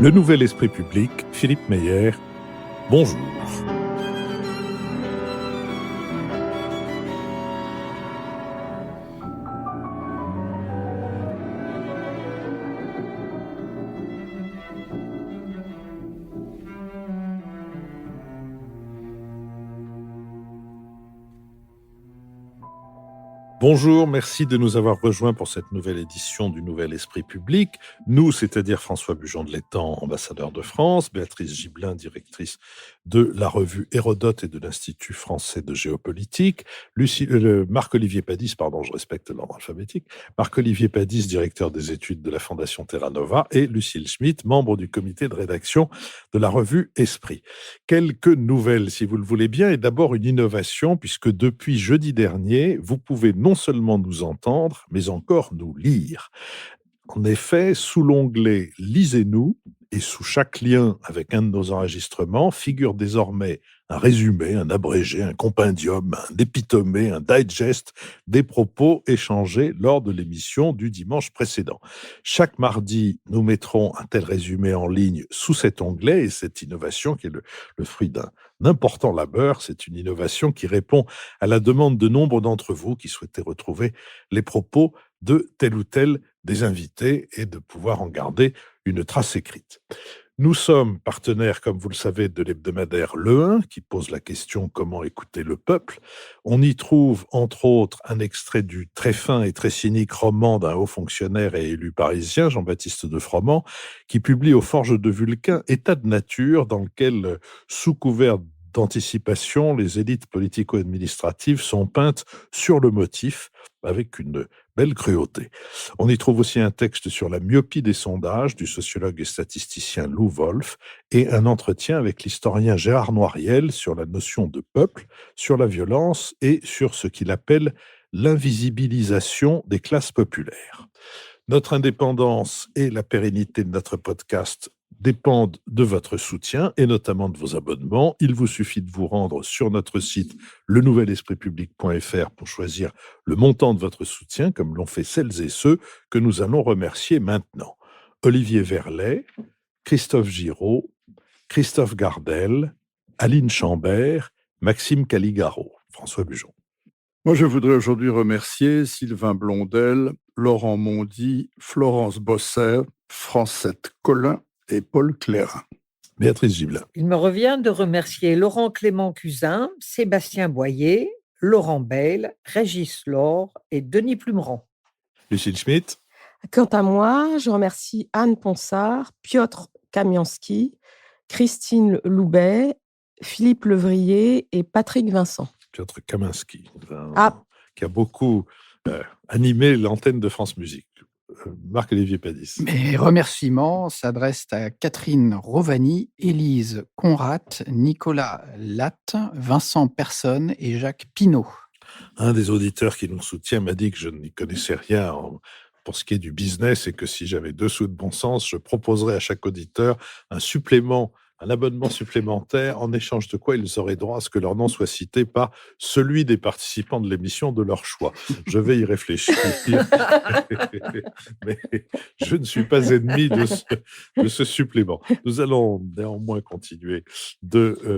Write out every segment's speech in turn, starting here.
Le Nouvel Esprit Public, Philippe Meyer, bonjour. Bonjour, merci de nous avoir rejoints pour cette nouvelle édition du Nouvel Esprit Public. Nous, c'est-à-dire François Bujon de l'Étang, ambassadeur de France, Béatrice Gibelin, directrice de la revue Hérodote et de l'Institut français de géopolitique, Marc-Olivier Padis, je respecte l'ordre alphabétique, Marc-Olivier Padis, directeur des études de la Fondation Terra Nova, et Lucille Schmitt, membre du comité de rédaction de la revue Esprit. Quelques nouvelles, si vous le voulez bien, et d'abord une innovation, puisque depuis jeudi dernier, vous pouvez non seulement nous entendre, mais encore nous lire. En effet, sous l'onglet « Lisez-nous » et sous chaque lien avec un de nos enregistrements figure désormais un résumé, un abrégé, un compendium, un épitomé, un digest des propos échangés lors de l'émission du dimanche précédent. Chaque mardi, nous mettrons un tel résumé en ligne sous cet onglet, et cette innovation, qui est le fruit d'un important labeur, c'est une innovation qui répond à la demande de nombre d'entre vous qui souhaitaient retrouver les propos de tel ou tel des invités et de pouvoir en garder une trace écrite. Nous sommes partenaires, comme vous le savez, de l'hebdomadaire Le 1, qui pose la question « Comment écouter le peuple ?» On y trouve, entre autres, un extrait du très fin et très cynique roman d'un haut fonctionnaire et élu parisien, Jean-Baptiste de Froment, qui publie aux Forges de Vulcain « État de nature », dans lequel, sous couvert d'anticipation, les élites politico-administratives sont peintes sur le motif, avec une belle cruauté. On y trouve aussi un texte sur la myopie des sondages du sociologue et statisticien Lou Wolf et un entretien avec l'historien Gérard Noiriel sur la notion de peuple, sur la violence et sur ce qu'il appelle l'invisibilisation des classes populaires. Notre indépendance et la pérennité de notre podcast dépendent de votre soutien et notamment de vos abonnements. Il vous suffit de vous rendre sur notre site lenouvelespritpublic.fr pour choisir le montant de votre soutien, comme l'ont fait celles et ceux que nous allons remercier maintenant. Olivier Verlet, Christophe Giraud, Christophe Gardel, Aline Chambert, Maxime Caligaro. François Bujon. Moi, je voudrais aujourd'hui remercier Sylvain Blondel, Laurent Mondy, Florence Bosser, Francette Collin et Paul Clérin. Béatrice Gibelin. Il me revient de remercier Laurent Clément Cusin, Sébastien Boyer, Laurent Bayle, Régis Laure et Denis Plumeran. Lucille Schmitt. Quant à moi, je remercie Anne Ponsard, Piotr Kamianski, Christine Loubet, Philippe Levrier et Patrick Vincent. Piotr Kaminski, qui a beaucoup animé l'antenne de France Musique. Marc-Olivier Padis. Mes remerciements s'adressent à Catherine Rovani, Élise Conrat, Nicolas Latte, Vincent Personne et Jacques Pinault. Un des auditeurs qui nous soutient m'a dit que je n'y connaissais rien pour ce qui est du business et que si j'avais 2 sous de bon sens, je proposerais à chaque auditeur un abonnement supplémentaire, en échange de quoi ils auraient droit à ce que leur nom soit cité par celui des participants de l'émission de leur choix. Je vais y réfléchir. Mais je ne suis pas ennemi de ce supplément. Nous allons néanmoins continuer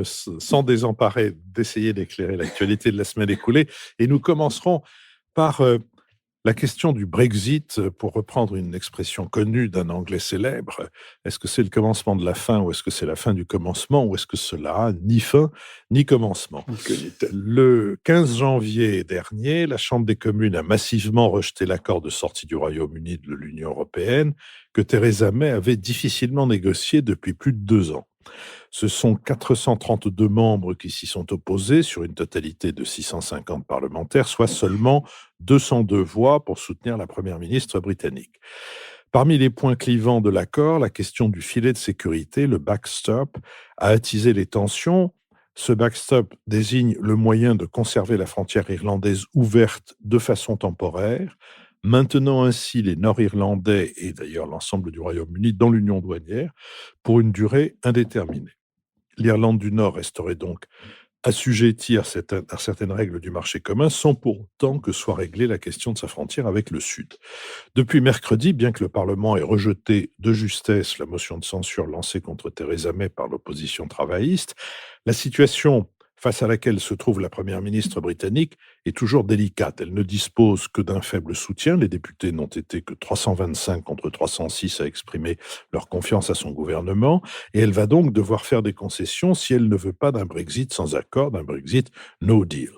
sans désemparer, d'essayer d'éclairer l'actualité de la semaine écoulée. Et nous commencerons par la question du Brexit, pour reprendre une expression connue d'un Anglais célèbre. Est-ce que c'est le commencement de la fin ou est-ce que c'est la fin du commencement ou est-ce que cela a ni fin ni commencement? Le 15 janvier dernier, la Chambre des communes a massivement rejeté l'accord de sortie du Royaume-Uni de l'Union européenne que Theresa May avait difficilement négocié depuis plus de 2 ans. Ce sont 432 membres qui s'y sont opposés sur une totalité de 650 parlementaires, soit seulement 202 voix pour soutenir la première ministre britannique. Parmi les points clivants de l'accord, la question du filet de sécurité, le backstop, a attisé les tensions. Ce backstop désigne le moyen de conserver la frontière irlandaise ouverte de façon temporaire, maintenant ainsi les Nord-Irlandais et d'ailleurs l'ensemble du Royaume-Uni dans l'union douanière pour une durée indéterminée. L'Irlande du Nord resterait donc assujetti à certaines règles du marché commun sans pour autant que soit réglée la question de sa frontière avec le Sud. Depuis mercredi, bien que le Parlement ait rejeté de justesse la motion de censure lancée contre Theresa May par l'opposition travailliste, la situation face à laquelle se trouve la première ministre britannique est toujours délicate. Elle ne dispose que d'un faible soutien. Les députés n'ont été que 325 contre 306 à exprimer leur confiance à son gouvernement, et elle va donc devoir faire des concessions si elle ne veut pas d'un Brexit sans accord, d'un Brexit no deal.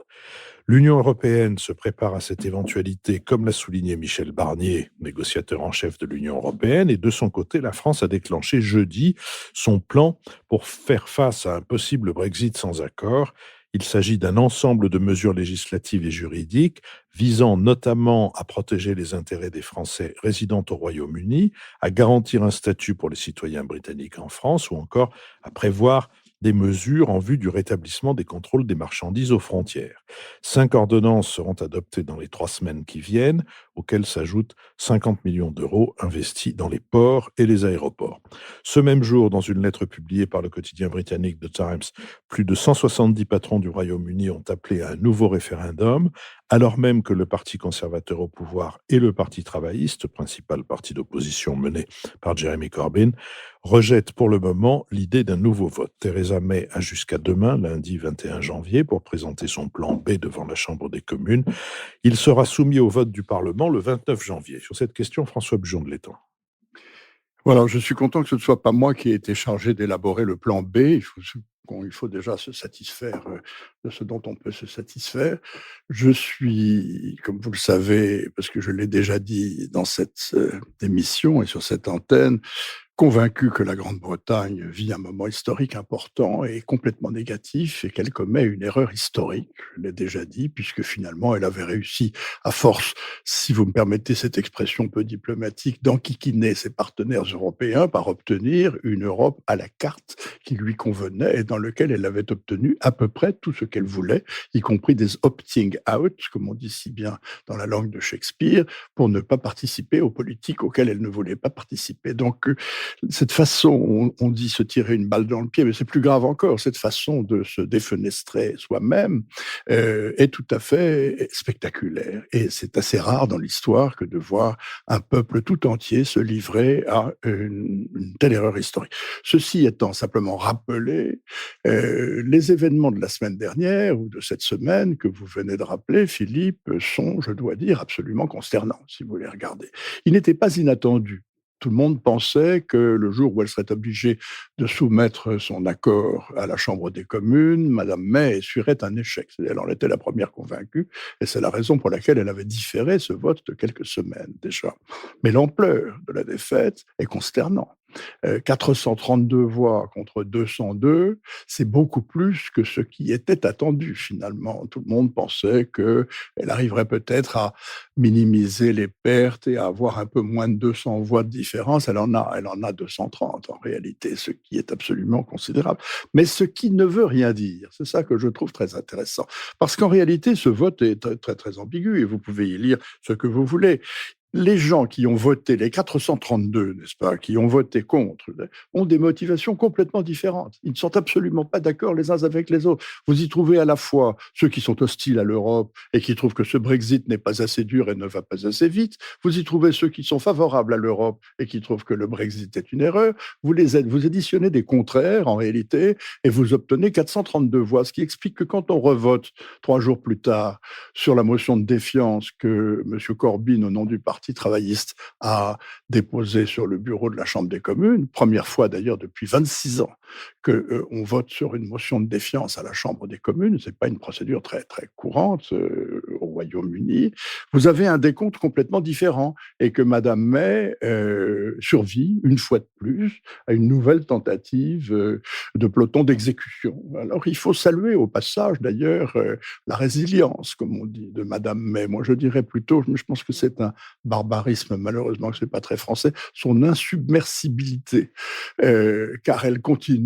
L'Union européenne se prépare à cette éventualité, comme l'a souligné Michel Barnier, négociateur en chef de l'Union européenne, et de son côté, la France a déclenché jeudi son plan pour faire face à un possible Brexit sans accord. Il s'agit d'un ensemble de mesures législatives et juridiques visant notamment à protéger les intérêts des Français résidant au Royaume-Uni, à garantir un statut pour les citoyens britanniques en France ou encore à prévoir des mesures en vue du rétablissement des contrôles des marchandises aux frontières. 5 ordonnances seront adoptées dans les 3 semaines qui viennent, auxquelles s'ajoutent 50 millions d'euros investis dans les ports et les aéroports. Ce même jour, dans une lettre publiée par le quotidien britannique The Times, plus de 170 patrons du Royaume-Uni ont appelé à un nouveau référendum, alors même que le Parti conservateur au pouvoir et le Parti travailliste, principal parti d'opposition mené par Jeremy Corbyn, rejettent pour le moment l'idée d'un nouveau vote. Theresa May a jusqu'à demain, lundi 21 janvier, pour présenter son plan B devant la Chambre des communes. Il sera soumis au vote du Parlement le 29 janvier. Sur cette question, François Bujon de l'Étang. Voilà, je suis content que ce ne soit pas moi qui ai été chargé d'élaborer le plan B. Il faut déjà se satisfaire de ce dont on peut se satisfaire. Je suis, comme vous le savez, parce que je l'ai déjà dit dans cette émission et sur cette antenne, convaincu que la Grande-Bretagne vit un moment historique important et complètement négatif et qu'elle commet une erreur historique, je l'ai déjà dit, puisque finalement elle avait réussi à force, si vous me permettez cette expression peu diplomatique, d'enquiquiner ses partenaires européens par obtenir une Europe à la carte qui lui convenait et dans lequel elle avait obtenu à peu près tout ce qu'elle voulait, y compris des opting out, comme on dit si bien dans la langue de Shakespeare, pour ne pas participer aux politiques auxquelles elle ne voulait pas participer. Donc, cette façon, on dit se tirer une balle dans le pied, mais c'est plus grave encore, cette façon de se défenestrer soi-même est tout à fait spectaculaire. Et c'est assez rare dans l'histoire que de voir un peuple tout entier se livrer à une telle erreur historique. Ceci étant simplement rappelé, les événements de la semaine dernière ou de cette semaine que vous venez de rappeler, Philippe, sont, je dois dire, absolument consternants, si vous les regardez. Ils n'étaient pas inattendus. Tout le monde pensait que le jour où elle serait obligée de soumettre son accord à la Chambre des communes, Mme May essuierait un échec. Elle en était la première convaincue, et c'est la raison pour laquelle elle avait différé ce vote de quelques semaines déjà. Mais l'ampleur de la défaite est consternante. 432 voix contre 202, c'est beaucoup plus que ce qui était attendu finalement. Tout le monde pensait qu'elle arriverait peut-être à minimiser les pertes et à avoir un peu moins de 200 voix de différence. Elle en a 230 en réalité, ce qui est absolument considérable. Mais ce qui ne veut rien dire, c'est ça que je trouve très intéressant. Parce qu'en réalité, ce vote est très, très, très ambigu et vous pouvez y lire ce que vous voulez. Les gens qui ont voté, les 432, n'est-ce pas, qui ont voté contre, ont des motivations complètement différentes. Ils ne sont absolument pas d'accord les uns avec les autres. Vous y trouvez à la fois ceux qui sont hostiles à l'Europe et qui trouvent que ce Brexit n'est pas assez dur et ne va pas assez vite. Vous y trouvez ceux qui sont favorables à l'Europe et qui trouvent que le Brexit est une erreur. Vous additionnez des contraires, en réalité, et vous obtenez 432 voix, ce qui explique que quand on revote 3 jours plus tard sur la motion de défiance que M. Corbyn, au nom du Parti travailliste, a déposé sur le bureau de la Chambre des communes, première fois d'ailleurs depuis 26 ans qu'on vote sur une motion de défiance à la Chambre des communes, ce n'est pas une procédure très, très courante au Royaume-Uni, vous avez un décompte complètement différent et que Mme May survit une fois de plus à une nouvelle tentative de peloton d'exécution. Alors il faut saluer au passage d'ailleurs la résilience, comme on dit, de Mme May. Moi je dirais plutôt, je pense que c'est un barbarisme, malheureusement que ce n'est pas très français, son insubmersibilité, car elle continue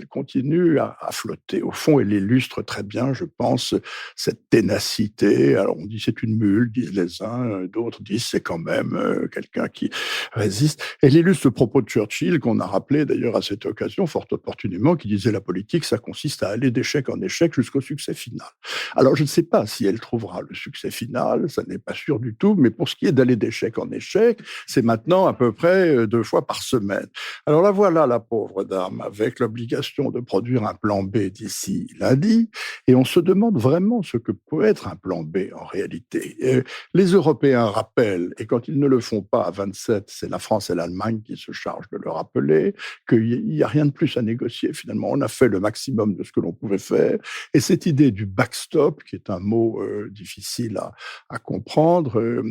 continue à flotter. Au fond, elle illustre très bien, je pense, cette ténacité. Alors, on dit c'est une mule, disent les uns, d'autres disent c'est quand même quelqu'un qui résiste. Elle illustre le propos de Churchill, qu'on a rappelé d'ailleurs à cette occasion, fort opportunément, qui disait la politique, ça consiste à aller d'échec en échec jusqu'au succès final. Alors, je ne sais pas si elle trouvera le succès final, ça n'est pas sûr du tout, mais pour ce qui est d'aller d'échec en échec, c'est maintenant à peu près 2 fois par semaine. Alors la voilà, la pauvre dame, avec l'obligation de produire un plan B d'ici lundi, et on se demande vraiment ce que peut être un plan B en réalité. Les Européens rappellent, et quand ils ne le font pas à 27, c'est la France et l'Allemagne qui se chargent de le rappeler, qu'il n'y a rien de plus à négocier. Finalement, on a fait le maximum de ce que l'on pouvait faire, et cette idée du backstop, qui est un mot difficile à comprendre,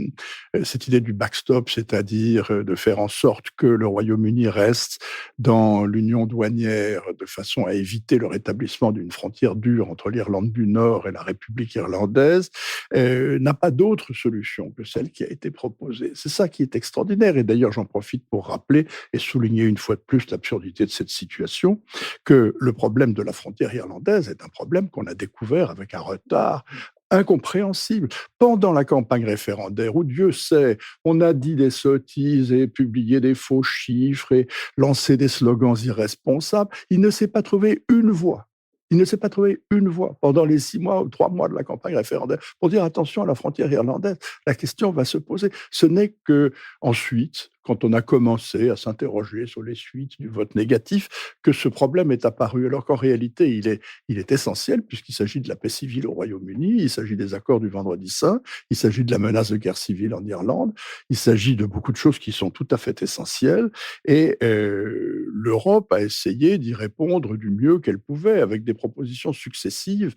cette idée du backstop, c'est-à-dire de faire en sorte que le Royaume-Uni reste dans l'union douanière de façon à éviter le rétablissement d'une frontière dure entre l'Irlande du Nord et la République irlandaise, n'a pas d'autre solution que celle qui a été proposée. C'est ça qui est extraordinaire. Et d'ailleurs, j'en profite pour rappeler et souligner une fois de plus l'absurdité de cette situation, que le problème de la frontière irlandaise est un problème qu'on a découvert avec un retard incompréhensible. Pendant la campagne référendaire, où Dieu sait, on a dit des sottises et publié des faux chiffres et lancé des slogans irresponsables, il ne s'est pas trouvé une voix. Il ne s'est pas trouvé une voix pendant les 6 mois ou 3 mois de la campagne référendaire pour dire attention à la frontière irlandaise. La question va se poser. Ce n'est que ensuite, quand on a commencé à s'interroger sur les suites du vote négatif, que ce problème est apparu. Alors qu'en réalité, il est essentiel puisqu'il s'agit de la paix civile au Royaume-Uni, il s'agit des accords du Vendredi Saint, il s'agit de la menace de guerre civile en Irlande, il s'agit de beaucoup de choses qui sont tout à fait essentielles. Et l'Europe a essayé d'y répondre du mieux qu'elle pouvait avec des propositions successives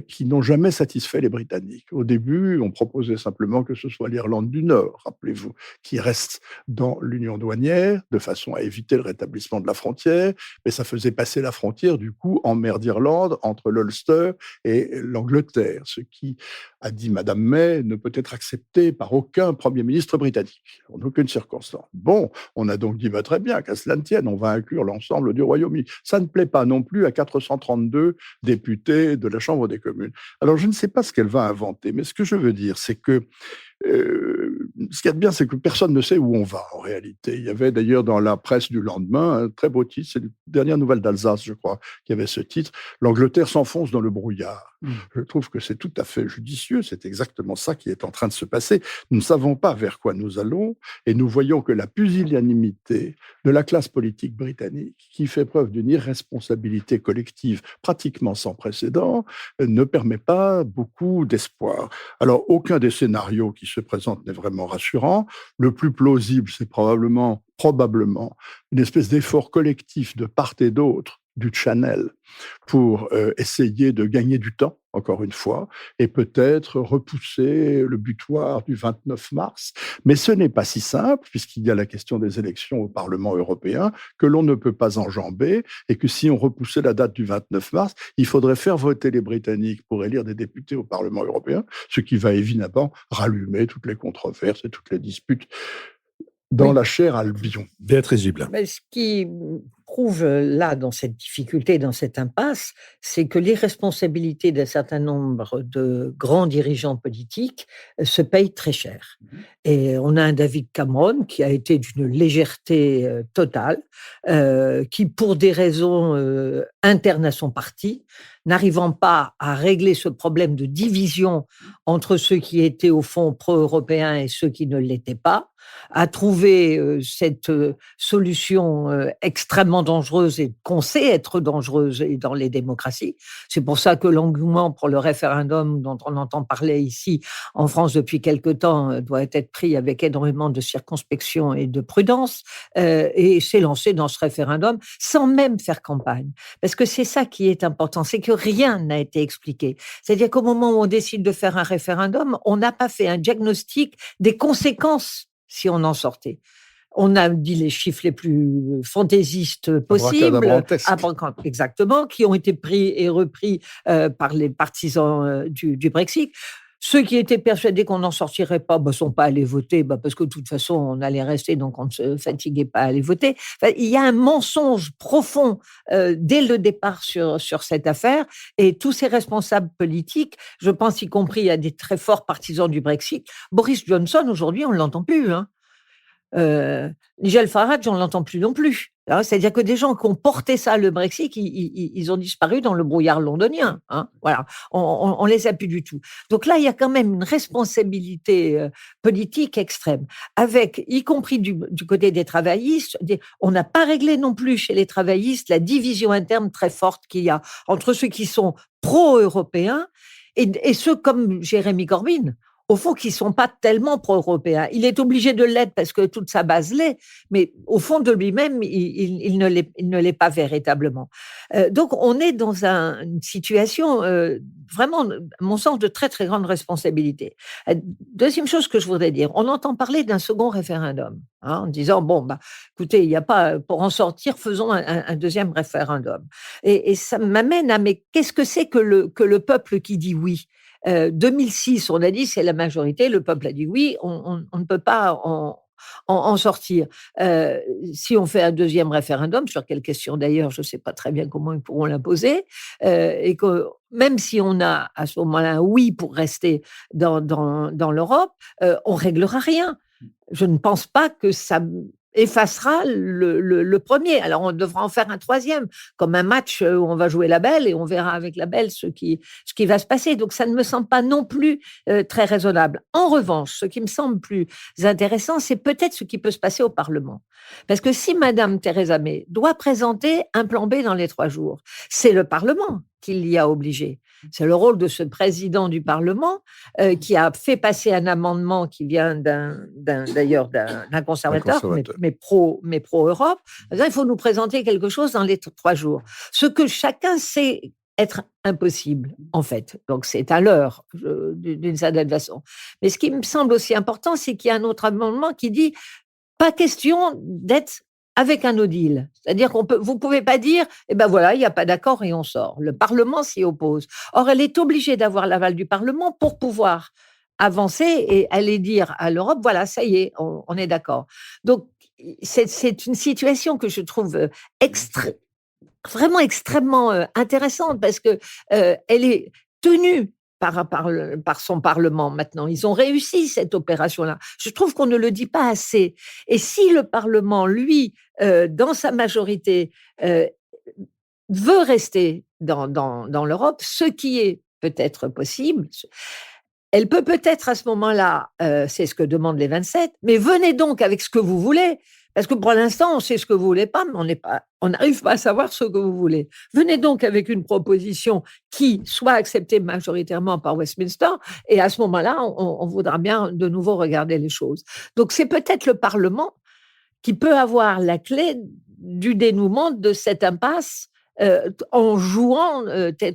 qui n'ont jamais satisfait les Britanniques. Au début, on proposait simplement que ce soit l'Irlande du Nord, rappelez-vous, qui reste dans l'union douanière, de façon à éviter le rétablissement de la frontière, mais ça faisait passer la frontière, du coup, en mer d'Irlande, entre l'Ulster et l'Angleterre, ce qui, a dit Madame May, ne peut être accepté par aucun Premier ministre britannique, en aucune circonstance. Bon, on a donc dit, très bien, qu'à cela ne tienne, on va inclure l'ensemble du Royaume-Uni. Ça ne plaît pas non plus à 432 députés de la Chambre des communes. Alors, je ne sais pas ce qu'elle va inventer, mais ce que je veux dire, c'est que ce qu'il y a de bien, c'est que personne ne sait où on va, en réalité. Il y avait d'ailleurs dans la presse du lendemain un très beau titre, c'est la dernière nouvelle d'Alsace, je crois, qui avait ce titre, « L'Angleterre s'enfonce dans le brouillard ». Je trouve que c'est tout à fait judicieux, c'est exactement ça qui est en train de se passer. Nous ne savons pas vers quoi nous allons, et nous voyons que la pusillanimité de la classe politique britannique, qui fait preuve d'une irresponsabilité collective pratiquement sans précédent, ne permet pas beaucoup d'espoir. Alors, aucun des scénarios qui se présentent n'est vraiment rassurant. Le plus plausible, c'est probablement une espèce d'effort collectif de part et d'autre du Channel pour essayer de gagner du temps, encore une fois, et peut-être repousser le butoir du 29 mars. Mais ce n'est pas si simple, puisqu'il y a la question des élections au Parlement européen, que l'on ne peut pas enjamber, et que si on repoussait la date du 29 mars, il faudrait faire voter les Britanniques pour élire des députés au Parlement européen, ce qui va évidemment rallumer toutes les controverses et toutes les disputes dans la chair Albion. Béatrice Gibelin. Mais ce qui prouve là, dans cette difficulté, dans cette impasse, c'est que l'irresponsabilité d'un certain nombre de grands dirigeants politiques se paye très cher. Et on a un David Cameron qui a été d'une légèreté totale, qui, pour des raisons internes à son parti, n'arrivant pas à régler ce problème de division entre ceux qui étaient au fond pro-européens et ceux qui ne l'étaient pas, a trouvé cette solution extrêmement dangereuse et qu'on sait être dangereuse dans les démocraties. C'est pour ça que l'engouement pour le référendum dont on entend parler ici en France depuis quelque temps doit être pris avec énormément de circonspection et de prudence, et s'est lancé dans ce référendum sans même faire campagne. Parce que c'est ça qui est important, c'est que rien n'a été expliqué. C'est-à-dire qu'au moment où on décide de faire un référendum, on n'a pas fait un diagnostic des conséquences si on en sortait. On a dit les chiffres les plus fantaisistes possibles, exactement, qui ont été pris et repris par les partisans du Brexit. Ceux qui étaient persuadés qu'on n'en sortirait pas, ne sont pas allés voter, parce que de toute façon, on allait rester, donc on ne se fatiguait pas à aller voter. Enfin, il y a un mensonge profond dès le départ sur cette affaire, et tous ces responsables politiques, je pense y compris à des très forts partisans du Brexit. Boris Johnson, aujourd'hui, on ne l'entend plus. Nigel Farage, on ne l'entend plus non plus. C'est-à-dire que des gens qui ont porté ça, le Brexit, ils ont disparu dans le brouillard londonien. Voilà, on les a plus du tout. Donc là, il y a quand même une responsabilité politique extrême, avec, y compris du côté des travaillistes. On n'a pas réglé non plus chez les travaillistes la division interne très forte qu'il y a entre ceux qui sont pro-européens et ceux comme Jérémy Corbyn, au fond, qui ne sont pas tellement pro-européens. Il est obligé de l'être parce que toute sa base l'est, mais au fond de lui-même, il ne l'est pas véritablement. Donc, on est dans une situation vraiment, à mon sens, de très, très grande responsabilité. Deuxième chose que je voudrais dire, on entend parler d'un second référendum, en disant, écoutez, il n'y a pas, pour en sortir, faisons un deuxième référendum. Et ça m'amène à, mais qu'est-ce que c'est que le peuple qui dit oui ? 2006, on a dit c'est la majorité, le peuple a dit oui, on ne peut pas en sortir. Si on fait un deuxième référendum, sur quelle question d'ailleurs, je ne sais pas très bien comment ils pourront l'imposer, et que même si on a à ce moment-là un oui pour rester dans l'Europe, on ne réglera rien. Je ne pense pas que ça effacera le premier. Alors, on devra en faire un troisième, comme un match où on va jouer la belle et on verra avec la belle ce qui va se passer. Donc, ça ne me semble pas non plus très raisonnable. En revanche, ce qui me semble plus intéressant, c'est peut-être ce qui peut se passer au Parlement. Parce que si Madame Theresa May doit présenter un plan B dans les 3 jours, c'est le Parlement qui l'y a obligé. C'est le rôle de ce président du Parlement qui a fait passer un amendement qui vient d'ailleurs d'un conservateur, mais pro-Europe. Il faut nous présenter quelque chose dans les 3 jours. Ce que chacun sait être impossible, en fait. Donc, c'est à l'heure, d'une certaine façon. Mais ce qui me semble aussi important, c'est qu'il y a un autre amendement qui dit pas question d'être avec un no deal. C'est-à-dire vous ne pouvez pas dire, voilà, il n'y a pas d'accord et on sort. Le Parlement s'y oppose. Or, elle est obligée d'avoir l'aval du Parlement pour pouvoir avancer et aller dire à l'Europe, voilà, ça y est, on est d'accord. Donc, c'est une situation que je trouve vraiment extrêmement intéressante parce que elle est tenue par son Parlement maintenant. Ils ont réussi cette opération-là. Je trouve qu'on ne le dit pas assez. Et si le Parlement, lui, dans sa majorité, veut rester dans l'Europe, ce qui est peut-être possible, elle peut peut-être à ce moment-là, c'est ce que demandent les 27, mais venez donc avec ce que vous voulez. Parce que pour l'instant, on sait ce que vous voulez pas, mais on n'arrive pas à savoir ce que vous voulez. Venez donc avec une proposition qui soit acceptée majoritairement par Westminster, et à ce moment-là, on voudra bien de nouveau regarder les choses. Donc, c'est peut-être le Parlement qui peut avoir la clé du dénouement de cette impasse en jouant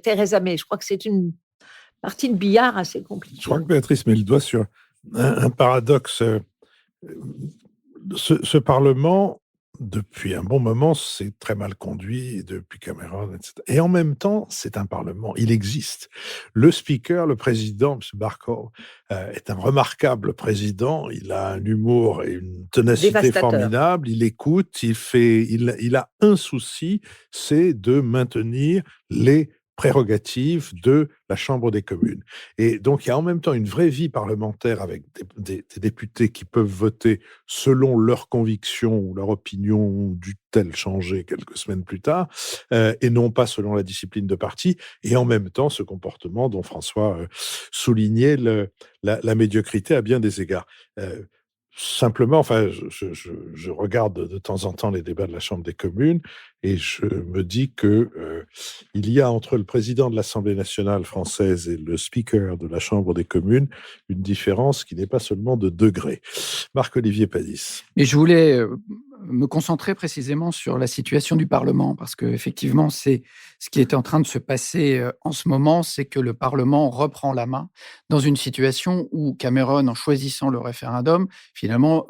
Theresa May. Je crois que c'est une partie de billard assez compliquée. Je crois que Béatrice met le doigt sur un paradoxe. Ce Parlement, depuis un bon moment, c'est très mal conduit, depuis Cameron, etc. Et en même temps, c'est un Parlement, il existe. Le Speaker, le président, M. Barker, est un remarquable président, il a un humour et une ténacité formidable, il écoute, il a un souci, c'est de maintenir les prérogatives de la Chambre des communes. Et donc, il y a en même temps une vraie vie parlementaire avec des députés qui peuvent voter selon leurs convictions ou leur opinion dût-elle changer quelques semaines plus tard, et non pas selon la discipline de parti, et en même temps ce comportement dont François soulignait la médiocrité à bien des égards. Simplement, je regarde de temps en temps les débats de la Chambre des communes et je me dis que il y a entre le président de l'Assemblée nationale française et le speaker de la Chambre des communes une différence qui n'est pas seulement de degrés. Marc-Olivier Padis. Mais je voulais me concentrer précisément sur la situation du Parlement, parce qu'effectivement, c'est ce qui est en train de se passer en ce moment, c'est que le Parlement reprend la main dans une situation où Cameron, en choisissant le référendum, finalement,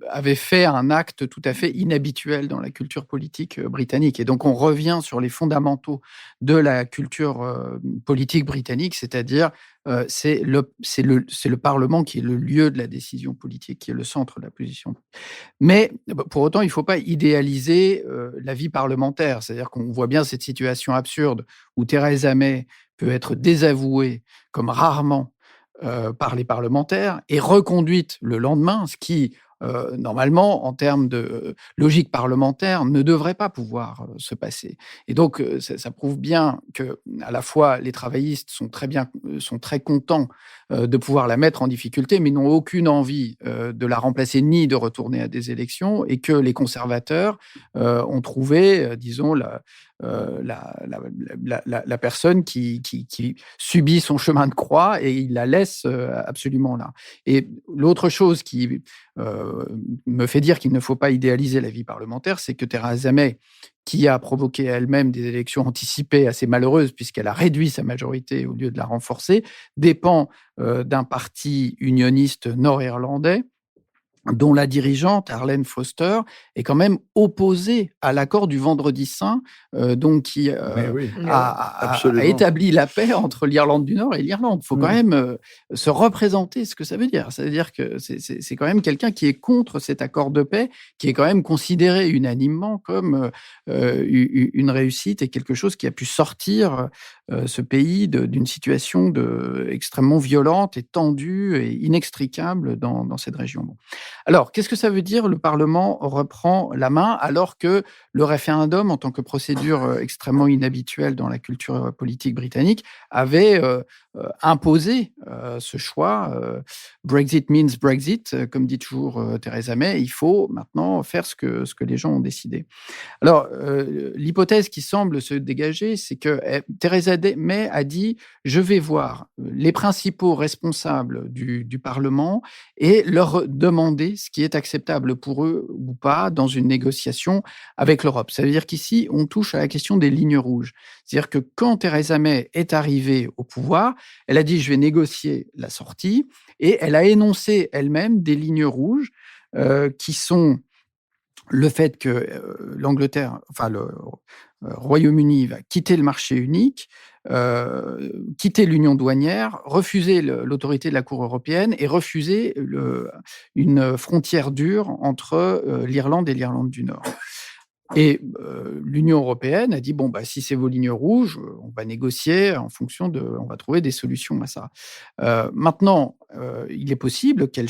avait fait un acte tout à fait inhabituel dans la culture politique britannique. Et donc, on revient sur les fondamentaux de la culture politique britannique, c'est-à-dire c'est le Parlement qui est le lieu de la décision politique, qui est le centre de la position. Mais pour autant, il ne faut pas idéaliser la vie parlementaire. C'est-à-dire qu'on voit bien cette situation absurde où Theresa May peut être désavouée comme rarement par les parlementaires et reconduite le lendemain, ce qui, normalement, en termes de logique parlementaire, ne devrait pas pouvoir se passer. Et donc, ça prouve bien que, à la fois, les travaillistes sont très contents de pouvoir la mettre en difficulté, mais n'ont aucune envie de la remplacer ni de retourner à des élections, et que les conservateurs ont trouvé, disons, la personne qui subit son chemin de croix et il la laisse absolument là. Et l'autre chose qui me fait dire qu'il ne faut pas idéaliser la vie parlementaire, c'est que Theresa May, qui a provoqué elle-même des élections anticipées assez malheureuses puisqu'elle a réduit sa majorité au lieu de la renforcer, dépend d'un parti unioniste nord-irlandais dont la dirigeante, Arlene Foster, est quand même opposée à l'accord du Vendredi Saint, donc qui a établi la paix entre l'Irlande du Nord et l'Irlande. Il faut quand même se représenter ce que ça veut dire. C'est-à-dire que c'est quand même quelqu'un qui est contre cet accord de paix, qui est quand même considéré unanimement comme une réussite et quelque chose qui a pu sortir ce pays d'une situation extrêmement violente et tendue et inextricable dans cette région. Bon. Alors, qu'est-ce que ça veut dire le Parlement reprend la main alors que le référendum, en tant que procédure extrêmement inhabituelle dans la culture politique britannique, avait imposé ce choix. Brexit means Brexit, comme dit toujours Theresa May, il faut maintenant faire ce que les gens ont décidé. Alors, l'hypothèse qui semble se dégager, c'est que Theresa May a dit « Je vais voir les principaux responsables du Parlement et leur demander ce qui est acceptable pour eux ou pas dans une négociation avec l'Europe ». Ça veut dire qu'ici, on touche à la question des lignes rouges. C'est-à-dire que quand Theresa May est arrivée au pouvoir, elle a dit « Je vais négocier la sortie » et elle a énoncé elle-même des lignes rouges qui sont le fait que l'Angleterre, enfin le Royaume-Uni va quitter le marché unique, quitter l'union douanière, refuser l'autorité de la Cour européenne et refuser une frontière dure entre l'Irlande et l'Irlande du Nord. Et l'Union européenne a dit bon bah si c'est vos lignes rouges, on va négocier en fonction on va trouver des solutions à ça. Maintenant, il est possible qu'elle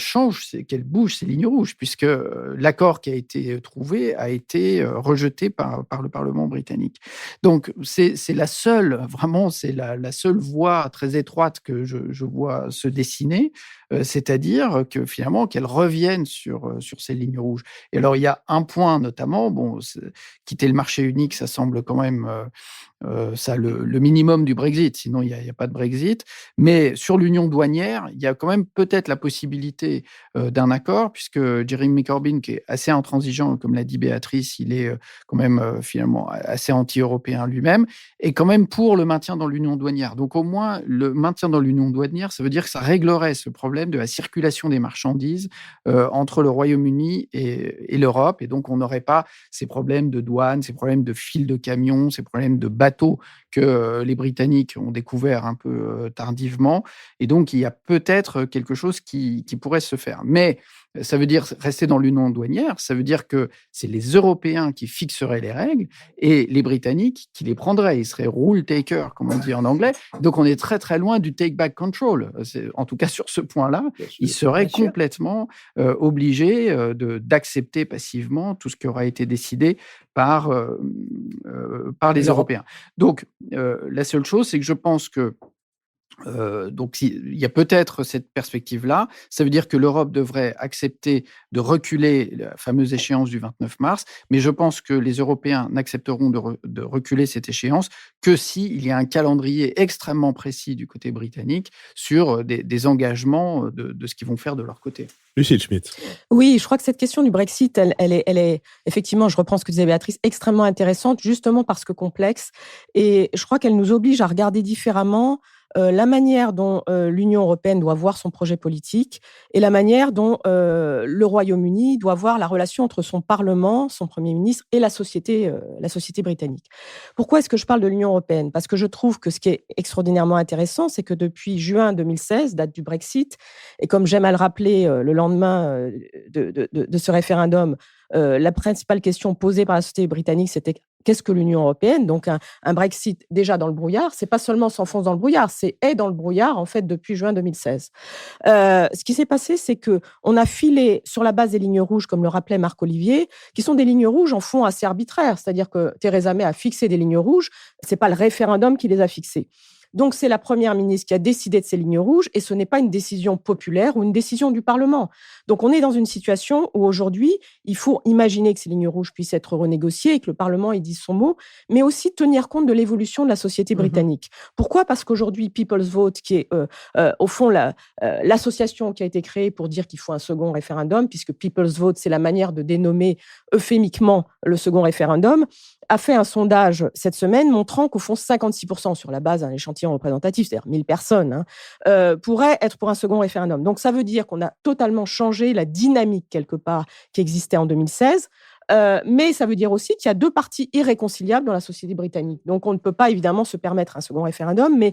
bouge ces lignes rouges puisque l'accord qui a été trouvé a été rejeté par le Parlement britannique. Donc c'est la seule voie très étroite que je vois se dessiner, c'est-à-dire que finalement qu'elle revienne sur ces lignes rouges. Et alors il y a un point notamment, quitter le marché unique, ça semble quand même le minimum du Brexit, sinon il n'y a pas de Brexit. Mais sur l'union douanière, il y a quand même peut-être la possibilité d'un accord, puisque Jeremy Corbyn, qui est assez intransigeant, comme l'a dit Béatrice, il est quand même finalement assez anti-européen lui-même, et quand même pour le maintien dans l'union douanière. Donc au moins, le maintien dans l'union douanière, ça veut dire que ça réglerait ce problème de la circulation des marchandises entre le Royaume-Uni et l'Europe, et donc on n'aurait pas ces problèmes de douane, ces problèmes de fils de camions, ces problèmes de bateaux que les Britanniques ont découvert un peu tardivement. Et donc, il y a peut-être quelque chose qui pourrait se faire. Mais ça veut dire rester dans l'union douanière, ça veut dire que c'est les Européens qui fixeraient les règles et les Britanniques qui les prendraient. Ils seraient rule taker, comme on dit en anglais. Donc, on est très, très loin du take back control. En tout cas, sur ce point-là, ils seraient complètement obligés d'accepter passivement tout ce qui aura été décidé par les Européens. Donc, la seule chose, c'est que je pense que donc, il y a peut-être cette perspective-là. Ça veut dire que l'Europe devrait accepter de reculer la fameuse échéance du 29 mars, mais je pense que les Européens n'accepteront de reculer cette échéance que s'il y a un calendrier extrêmement précis du côté britannique sur des engagements de ce qu'ils vont faire de leur côté. Lucille Schmitt. Oui, je crois que cette question du Brexit, elle est effectivement, je reprends ce que disait Béatrice, extrêmement intéressante, justement parce que complexe. Et je crois qu'elle nous oblige à regarder différemment la manière dont l'Union européenne doit voir son projet politique et la manière dont le Royaume-Uni doit voir la relation entre son Parlement, son Premier ministre et la société britannique. Pourquoi est-ce que je parle de l'Union européenne? Parce que je trouve que ce qui est extraordinairement intéressant, c'est que depuis juin 2016, date du Brexit, et comme j'aime à le rappeler le lendemain de ce référendum, la principale question posée par la société britannique, c'était qu'est-ce que l'Union européenne? Donc un Brexit déjà dans le brouillard, c'est pas seulement s'enfonce dans le brouillard, c'est est dans le brouillard en fait depuis juin 2016. Ce qui s'est passé, c'est que on a filé sur la base des lignes rouges, comme le rappelait Marc Olivier, qui sont des lignes rouges en fond assez arbitraires, c'est-à-dire que Theresa May a fixé des lignes rouges, c'est pas le référendum qui les a fixées. Donc, c'est la première ministre qui a décidé de ces lignes rouges et ce n'est pas une décision populaire ou une décision du Parlement. Donc, on est dans une situation où aujourd'hui, il faut imaginer que ces lignes rouges puissent être renégociées et que le Parlement y dise son mot, mais aussi tenir compte de l'évolution de la société britannique. Pourquoi? Parce qu'aujourd'hui, People's Vote, qui est au fond l'association qui a été créée pour dire qu'il faut un second référendum, puisque People's Vote, c'est la manière de dénommer euphémiquement le second référendum, a fait un sondage cette semaine montrant qu'au fond, 56% sur la base d'un échantillon représentatif, c'est-à-dire 1000 personnes, pourraient être pour un second référendum. Donc, ça veut dire qu'on a totalement changé la dynamique, quelque part, qui existait en 2016. Mais ça veut dire aussi qu'il y a deux parties irréconciliables dans la société britannique. Donc, on ne peut pas évidemment se permettre un second référendum, mais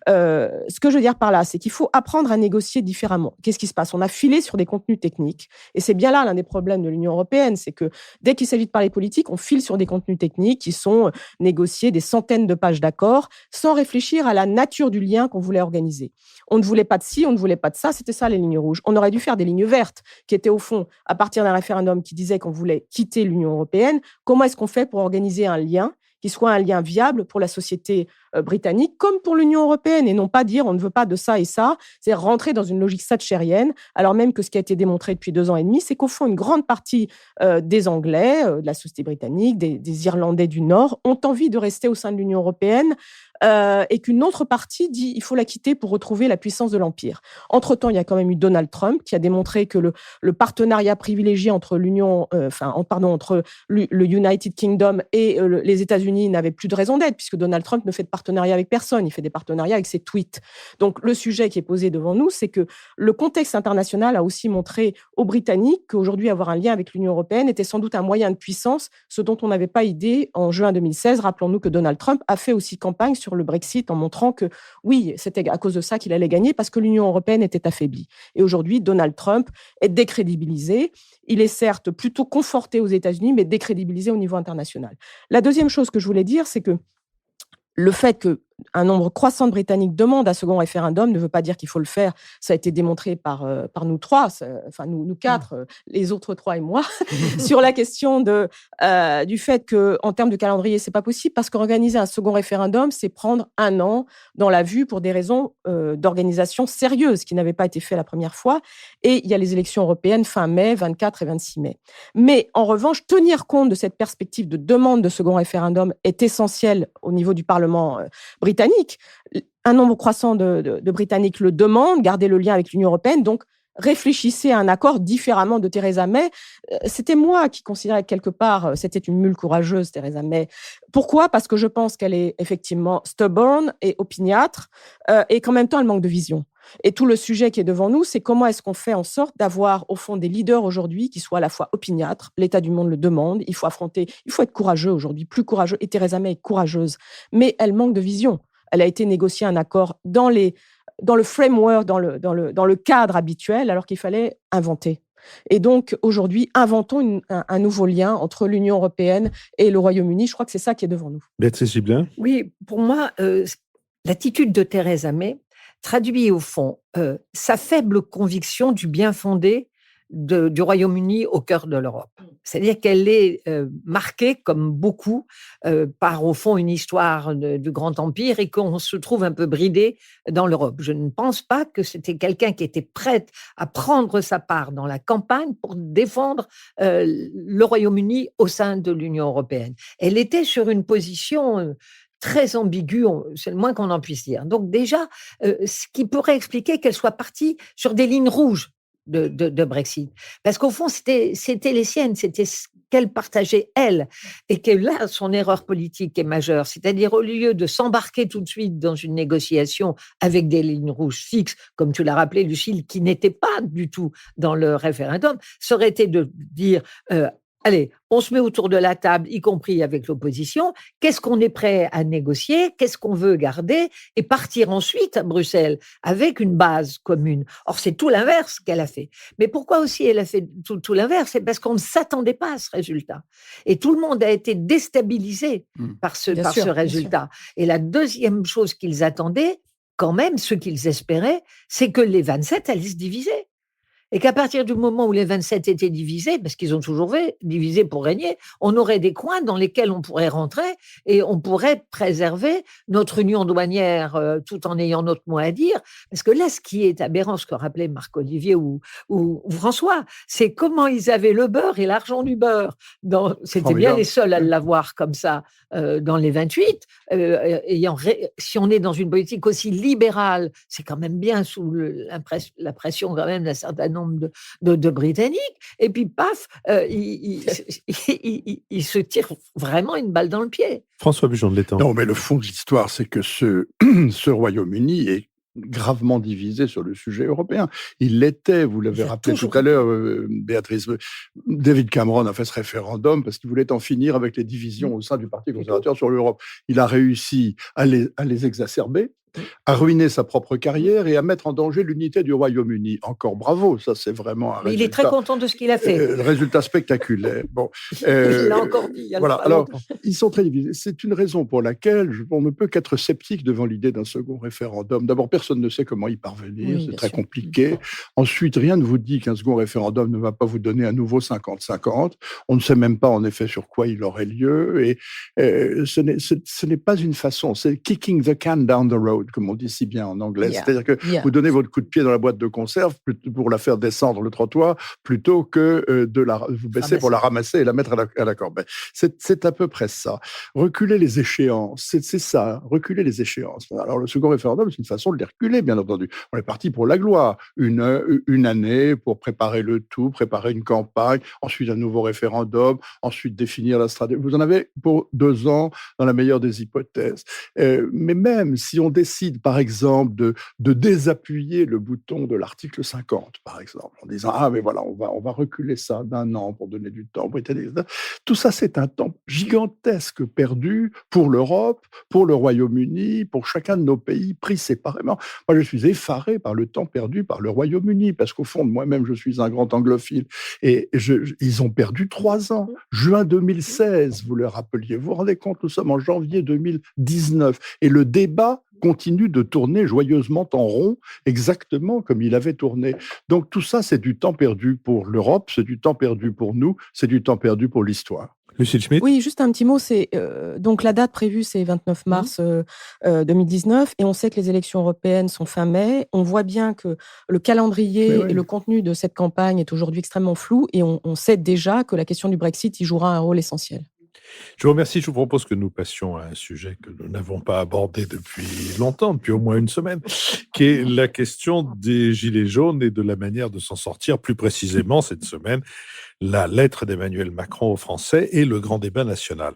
ce que je veux dire par là, c'est qu'il faut apprendre à négocier différemment. Qu'est-ce qui se passe? On a filé sur des contenus techniques, et c'est bien là l'un des problèmes de l'Union européenne, c'est que dès qu'il s'agit de parler politique, on file sur des contenus techniques qui sont négociés, des centaines de pages d'accords, sans réfléchir à la nature du lien qu'on voulait organiser. On ne voulait pas de ci, on ne voulait pas de ça, c'était ça les lignes rouges. On aurait dû faire des lignes vertes, qui étaient au fond, à partir d'un référendum qui disait qu'on voulait quitter l'Union européenne, comment est-ce qu'on fait pour organiser un lien qui soit un lien viable pour la société britannique comme pour l'Union européenne, et non pas dire on ne veut pas de ça et ça, c'est rentrer dans une logique thatchérienne, alors même que ce qui a été démontré depuis 2 ans et demi, c'est qu'au fond, une grande partie des Anglais, de la société britannique, des Irlandais du Nord, ont envie de rester au sein de l'Union européenne, et qu'une autre partie dit il faut la quitter pour retrouver la puissance de l'Empire. Entre-temps, il y a quand même eu Donald Trump qui a démontré que le partenariat privilégié entre entre le United Kingdom et les États-Unis n'avait plus de raison d'être, puisque Donald Trump ne fait de partenariat avec personne, il fait des partenariats avec ses tweets. Donc le sujet qui est posé devant nous, c'est que le contexte international a aussi montré aux Britanniques qu'aujourd'hui avoir un lien avec l'Union européenne était sans doute un moyen de puissance, ce dont on n'avait pas idée en juin 2016. Rappelons-nous que Donald Trump a fait aussi campagne sur le Brexit en montrant que oui, c'était à cause de ça qu'il allait gagner, parce que l'Union européenne était affaiblie. Et aujourd'hui, Donald Trump est décrédibilisé. Il est certes plutôt conforté aux États-Unis, mais décrédibilisé au niveau international. La deuxième chose que je voulais dire, c'est que le fait qu'un nombre croissant de Britanniques demandent un second référendum ne veut pas dire qu'il faut le faire. Ça a été démontré par nous trois, enfin nous quatre, les autres 3 et moi, sur la question du fait qu'en termes de calendrier, c'est pas possible, parce qu'organiser un second référendum, c'est prendre 1 an dans la vue pour des raisons d'organisation sérieuses, qui n'avaient pas été fait la première fois. Et il y a les élections européennes fin mai, 24 et 26 mai. Mais en revanche, tenir compte de cette perspective de demande de second référendum est essentiel au niveau du Parlement britannique. Un nombre croissant de Britanniques le demandent, garder le lien avec l'Union européenne, donc réfléchissez à un accord différemment de Theresa May. C'était moi qui considérais que quelque part, c'était une mule courageuse, Theresa May. Pourquoi? Parce que je pense qu'elle est effectivement stubborn et opiniâtre, et qu'en même temps, elle manque de vision. Et tout le sujet qui est devant nous, c'est comment est-ce qu'on fait en sorte d'avoir, au fond, des leaders aujourd'hui qui soient à la fois opiniâtres, l'état du monde le demande, il faut être courageux aujourd'hui, plus courageux, et Theresa May est courageuse, mais elle manque de vision. Elle a été négocier un accord dans le framework, dans le cadre habituel, alors qu'il fallait inventer. Et donc, aujourd'hui, inventons un nouveau lien entre l'Union européenne et le Royaume-Uni. Je crois que c'est ça qui est devant nous. Béatrice Gibelin? Oui, pour moi, l'attitude de Theresa May traduit au fond sa faible conviction du bien fondé du Royaume-Uni au cœur de l'Europe. C'est-à-dire qu'elle est marquée, comme beaucoup, par, au fond, une histoire du Grand Empire, et qu'on se trouve un peu bridé dans l'Europe. Je ne pense pas que c'était quelqu'un qui était prêt à prendre sa part dans la campagne pour défendre le Royaume-Uni au sein de l'Union européenne. Elle était sur une position très ambiguë, c'est le moins qu'on en puisse dire. Donc déjà, ce qui pourrait expliquer qu'elle soit partie sur des lignes rouges de Brexit. Parce qu'au fond, c'était les siennes, c'était qu'elle partageait, elle, et que là, son erreur politique est majeure. C'est-à-dire, au lieu de s'embarquer tout de suite dans une négociation avec des lignes rouges fixes, comme tu l'as rappelé, Lucille, qui n'étaient pas du tout dans le référendum, ça aurait été de dire allez, on se met autour de la table, y compris avec l'opposition. Qu'est-ce qu'on est prêt à négocier? Qu'est-ce qu'on veut garder? Et partir ensuite à Bruxelles avec une base commune. Or, c'est tout l'inverse qu'elle a fait. Mais pourquoi aussi elle a fait tout l'inverse? C'est parce qu'on ne s'attendait pas à ce résultat. Et tout le monde a été déstabilisé par ce résultat. Et la deuxième chose qu'ils attendaient, quand même, ce qu'ils espéraient, c'est que les 27 allaient se diviser. Et qu'à partir du moment où les 27 étaient divisés, parce qu'ils ont toujours fait diviser pour régner, on aurait des coins dans lesquels on pourrait rentrer et on pourrait préserver notre union douanière tout en ayant notre mot à dire. Parce que là, ce qui est aberrant, ce que rappelait Marc-Olivier ou François, c'est comment ils avaient le beurre et l'argent du beurre. C'était bien les seuls à l'avoir comme ça dans les 28. Si on est dans une politique aussi libérale, c'est quand même bien sous la pression quand même d'un certain nombre de Britanniques, et puis paf, il se tire vraiment une balle dans le pied. François Bujon de l'Étang. Non, mais le fond de l'histoire, c'est que ce Royaume-Uni est gravement divisé sur le sujet européen. Il l'était, vous l'avez rappelé tout à l'heure, Béatrice. David Cameron a fait ce référendum parce qu'il voulait en finir avec les divisions au sein du Parti conservateur sur l'Europe. Il a réussi à les exacerber, à ruiner sa propre carrière et à mettre en danger l'unité du Royaume-Uni. Encore bravo, ça c'est vraiment un résultat. Il est très content de ce qu'il a fait. Résultat spectaculaire. Bon, il l'a encore dit. Voilà. Alors, ils sont très divisés. C'est une raison pour laquelle on ne peut qu'être sceptique devant l'idée d'un second référendum. D'abord, personne ne sait comment y parvenir, c'est très compliqué. Ensuite, rien ne vous dit qu'un second référendum ne va pas vous donner à nouveau 50-50. On ne sait même pas en effet sur quoi il aurait lieu. Et ce n'est pas une façon, c'est kicking the can down the road, comme on dit si bien en anglais. C'est-à-dire que vous donnez votre coup de pied dans la boîte de conserve pour la faire descendre le trottoir, plutôt que de vous baisser pour la ramasser et la mettre à la corbeille. C'est à peu près ça. Reculer les échéances, c'est ça, reculer les échéances. Alors le second référendum, c'est une façon de les reculer, bien entendu. On est parti pour la gloire. Une année pour préparer le tout, préparer une campagne, ensuite un nouveau référendum, ensuite définir la stratégie. Vous en avez pour 2 ans, dans la meilleure des hypothèses. Mais même si on décide, par exemple, de désappuyer le bouton de l'article 50, par exemple, en disant « Ah, mais voilà, on va reculer ça d'1 an pour donner du temps aux Britanniques. » Tout ça, c'est un temps gigantesque perdu pour l'Europe, pour le Royaume-Uni, pour chacun de nos pays pris séparément. Moi, je suis effaré par le temps perdu par le Royaume-Uni, parce qu'au fond, moi-même, je suis un grand anglophile. Et ils ont perdu 3 ans. Juin 2016, vous le rappeliez. Vous vous rendez compte, nous sommes en janvier 2019. Et le débat continue de tourner joyeusement en rond, exactement comme il avait tourné. Donc tout ça, c'est du temps perdu pour l'Europe, c'est du temps perdu pour nous, c'est du temps perdu pour l'histoire. Lucille Schmitt. Oui, juste un petit mot. Donc la date prévue, c'est 29 mars 2019, et on sait que les élections européennes sont fin mai. On voit bien que le calendrier et le contenu de cette campagne est aujourd'hui extrêmement flou, et on sait déjà que la question du Brexit y jouera un rôle essentiel. Je vous remercie. Je vous propose que nous passions à un sujet que nous n'avons pas abordé depuis longtemps, depuis au moins une semaine, qui est la question des Gilets jaunes et de la manière de s'en sortir. Plus précisément, cette semaine, la lettre d'Emmanuel Macron aux Français et le grand débat national.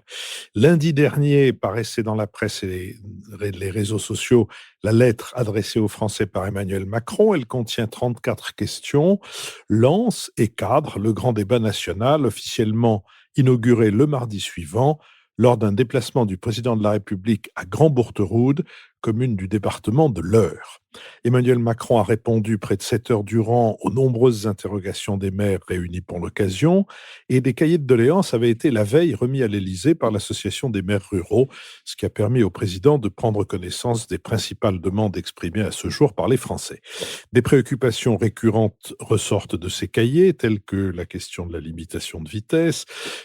Lundi dernier, paraissait dans la presse et les réseaux sociaux la lettre adressée aux Français par Emmanuel Macron. Elle contient 34 questions, lance et cadre le grand débat national officiellement inauguré le mardi suivant lors d'un déplacement du président de la République à Grand-Bourteroude, commune du département de l'Eure. Emmanuel Macron a répondu près de 7 heures durant aux nombreuses interrogations des maires réunis pour l'occasion, et des cahiers de doléances avaient été la veille remis à l'Élysée par l'Association des maires ruraux, ce qui a permis au président de prendre connaissance des principales demandes exprimées à ce jour par les Français. Des préoccupations récurrentes ressortent de ces cahiers, telles que la question de la limitation de vitesse,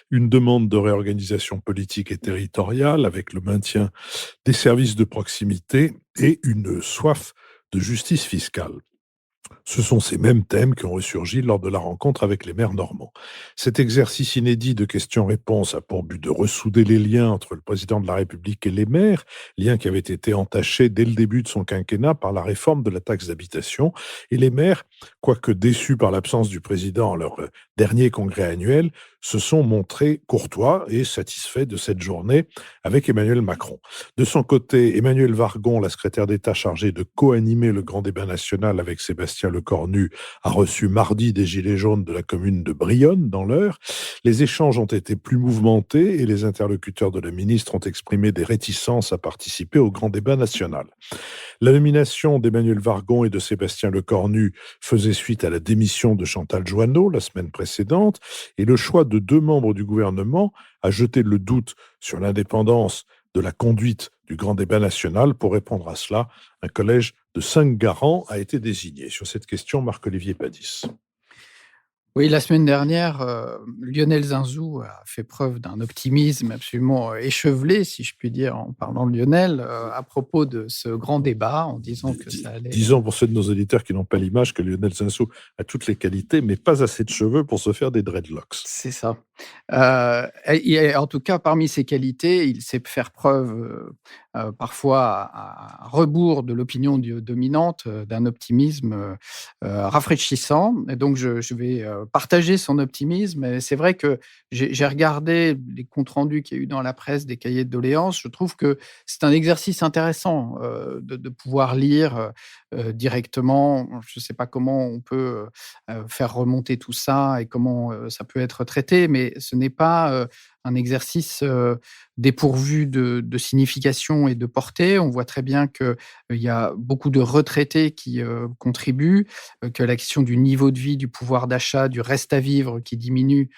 une demande de réorganisation politique et territoriale avec le maintien des services de proximité et une soif de justice fiscale. Ce sont ces mêmes thèmes qui ont ressurgi lors de la rencontre avec les maires normands. Cet exercice inédit de questions-réponses a pour but de ressouder les liens entre le président de la République et les maires, liens qui avaient été entachés dès le début de son quinquennat par la réforme de la taxe d'habitation. Et les maires, quoique déçus par l'absence du président à leur dernier congrès annuel, se sont montrés courtois et satisfaits de cette journée avec Emmanuel Macron. De son côté, Emmanuel Wargon, la secrétaire d'État chargée de co-animer le grand débat national avec Sébastien Lecornu, a reçu mardi des Gilets jaunes de la commune de Brionne, dans l'Eure. Les échanges ont été plus mouvementés et les interlocuteurs de la ministre ont exprimé des réticences à participer au grand débat national. La nomination d'Emmanuel Wargon et de Sébastien Lecornu faisait suite à la démission de Chantal Joanneau la semaine précédente, et le choix de 2 membres du gouvernement a jeté le doute sur l'indépendance de la conduite du grand débat national. Pour répondre à cela, un collège de 5 garants a été désigné. Sur cette question, Marc-Olivier Padis. Oui, la semaine dernière, Lionel Zinzou a fait preuve d'un optimisme absolument échevelé, si je puis dire, en parlant de Lionel, à propos de ce grand débat, en disant que ça allait... Disons pour ceux de nos auditeurs qui n'ont pas l'image que Lionel Zinzou a toutes les qualités, mais pas assez de cheveux pour se faire des dreadlocks. C'est ça. Et en tout cas, parmi ses qualités, il sait faire preuve parfois à rebours de l'opinion dominante, d'un optimisme rafraîchissant. Et donc, je vais partager son optimisme. Et c'est vrai que j'ai regardé les comptes rendus qu'il y a eu dans la presse des cahiers de doléances. Je trouve que c'est un exercice intéressant de pouvoir lire directement. Je ne sais pas comment on peut faire remonter tout ça et comment ça peut être traité, mais ce n'est pas un exercice dépourvu de signification et de portée. On voit très bien qu'il y a beaucoup de retraités qui contribuent, que la question du niveau de vie, du pouvoir d'achat, du reste à vivre qui diminue,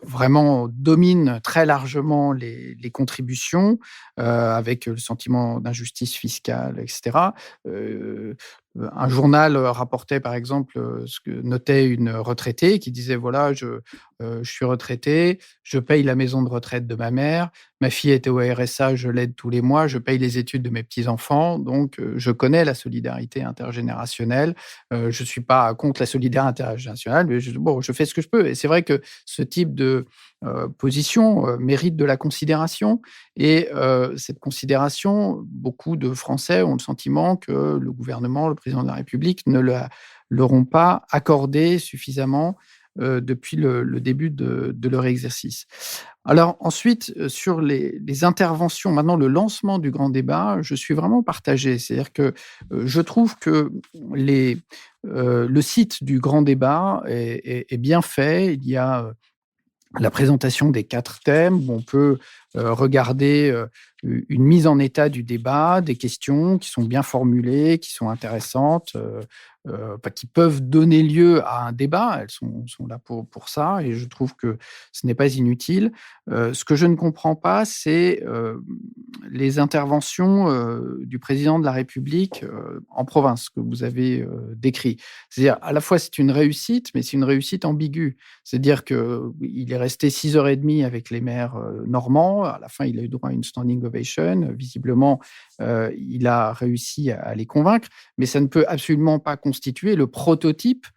vraiment domine très largement les contributions, avec le sentiment d'injustice fiscale, etc. Un journal rapportait, par exemple, ce que notait une retraitée qui disait, voilà, je suis retraitée, je paye la maison de retraite de ma mère, ma fille était au RSA, je l'aide tous les mois, je paye les études de mes petits-enfants, donc je connais la solidarité intergénérationnelle. Je ne suis pas contre la solidarité intergénérationnelle, mais je fais ce que je peux. Et c'est vrai que ce type de position mérite de la considération. Et cette considération, beaucoup de Français ont le sentiment que le gouvernement, le président de la République ne leur ont pas accordé suffisamment depuis le début de leur exercice. Alors ensuite, sur les interventions, maintenant le lancement du grand débat, je suis vraiment partagé. C'est-à-dire que je trouve que le site du grand débat est bien fait. Il y a la présentation des 4 thèmes où on peut regarder une mise en état du débat, des questions qui sont bien formulées, qui sont intéressantes, qui peuvent donner lieu à un débat. Elles sont là pour ça et je trouve que ce n'est pas inutile. Ce que je ne comprends pas, c'est les interventions du président de la République en province que vous avez décrit. C'est-à-dire, à la fois, c'est une réussite, mais c'est une réussite ambiguë. C'est-à-dire qu'il est resté 6h30 avec les maires normands. À la fin, il a eu droit à une standing ovation. Visiblement, il a réussi à les convaincre, mais ça ne peut absolument pas constituer le prototype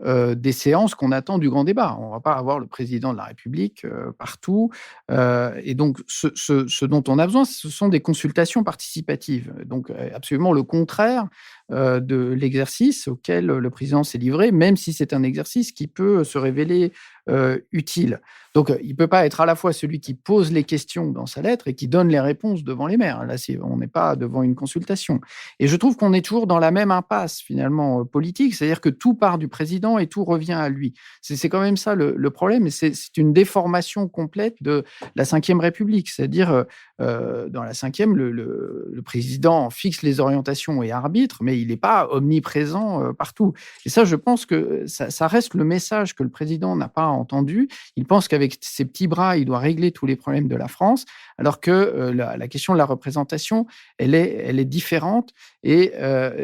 des séances qu'on attend du grand débat. On ne va pas avoir le président de la République partout. Et donc, ce dont on a besoin, ce sont des consultations participatives. Donc, absolument le contraire de l'exercice auquel le président s'est livré, même si c'est un exercice qui peut se révéler utile. Donc, il ne peut pas être à la fois celui qui pose les questions dans sa lettre et qui donne les réponses devant les maires. Là, on n'est pas devant une consultation. Et je trouve qu'on est toujours dans la même impasse, finalement, politique, c'est-à-dire que tout part du président et tout revient à lui. C'est quand même ça le problème, et c'est une déformation complète de la Ve République. C'est-à-dire, dans la Ve, le président fixe les orientations et arbitre, mais il n'est pas omniprésent partout. Et ça, je pense que ça reste le message que le président n'a pas entendu. Il pense qu'avec ses petits bras, il doit régler tous les problèmes de la France, alors que la question de la représentation, elle est différente. Et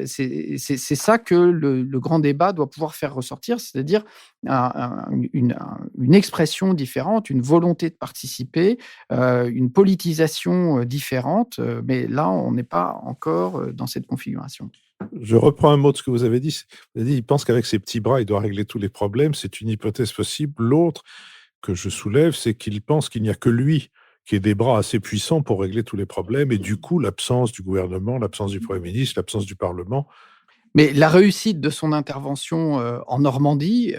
c'est ça que le grand débat doit pouvoir faire ressortir, c'est-à-dire une expression différente, une volonté de participer, une politisation différente. Mais là, on n'est pas encore dans cette configuration. Je reprends un mot de ce que vous avez dit. Vous avez dit, il pense qu'avec ses petits bras, il doit régler tous les problèmes. C'est une hypothèse possible. L'autre que je soulève, c'est qu'il pense qu'il n'y a que lui qui ait des bras assez puissants pour régler tous les problèmes. Et du coup, l'absence du gouvernement, l'absence du Premier ministre, l'absence du Parlement Mais la réussite de son intervention, en Normandie,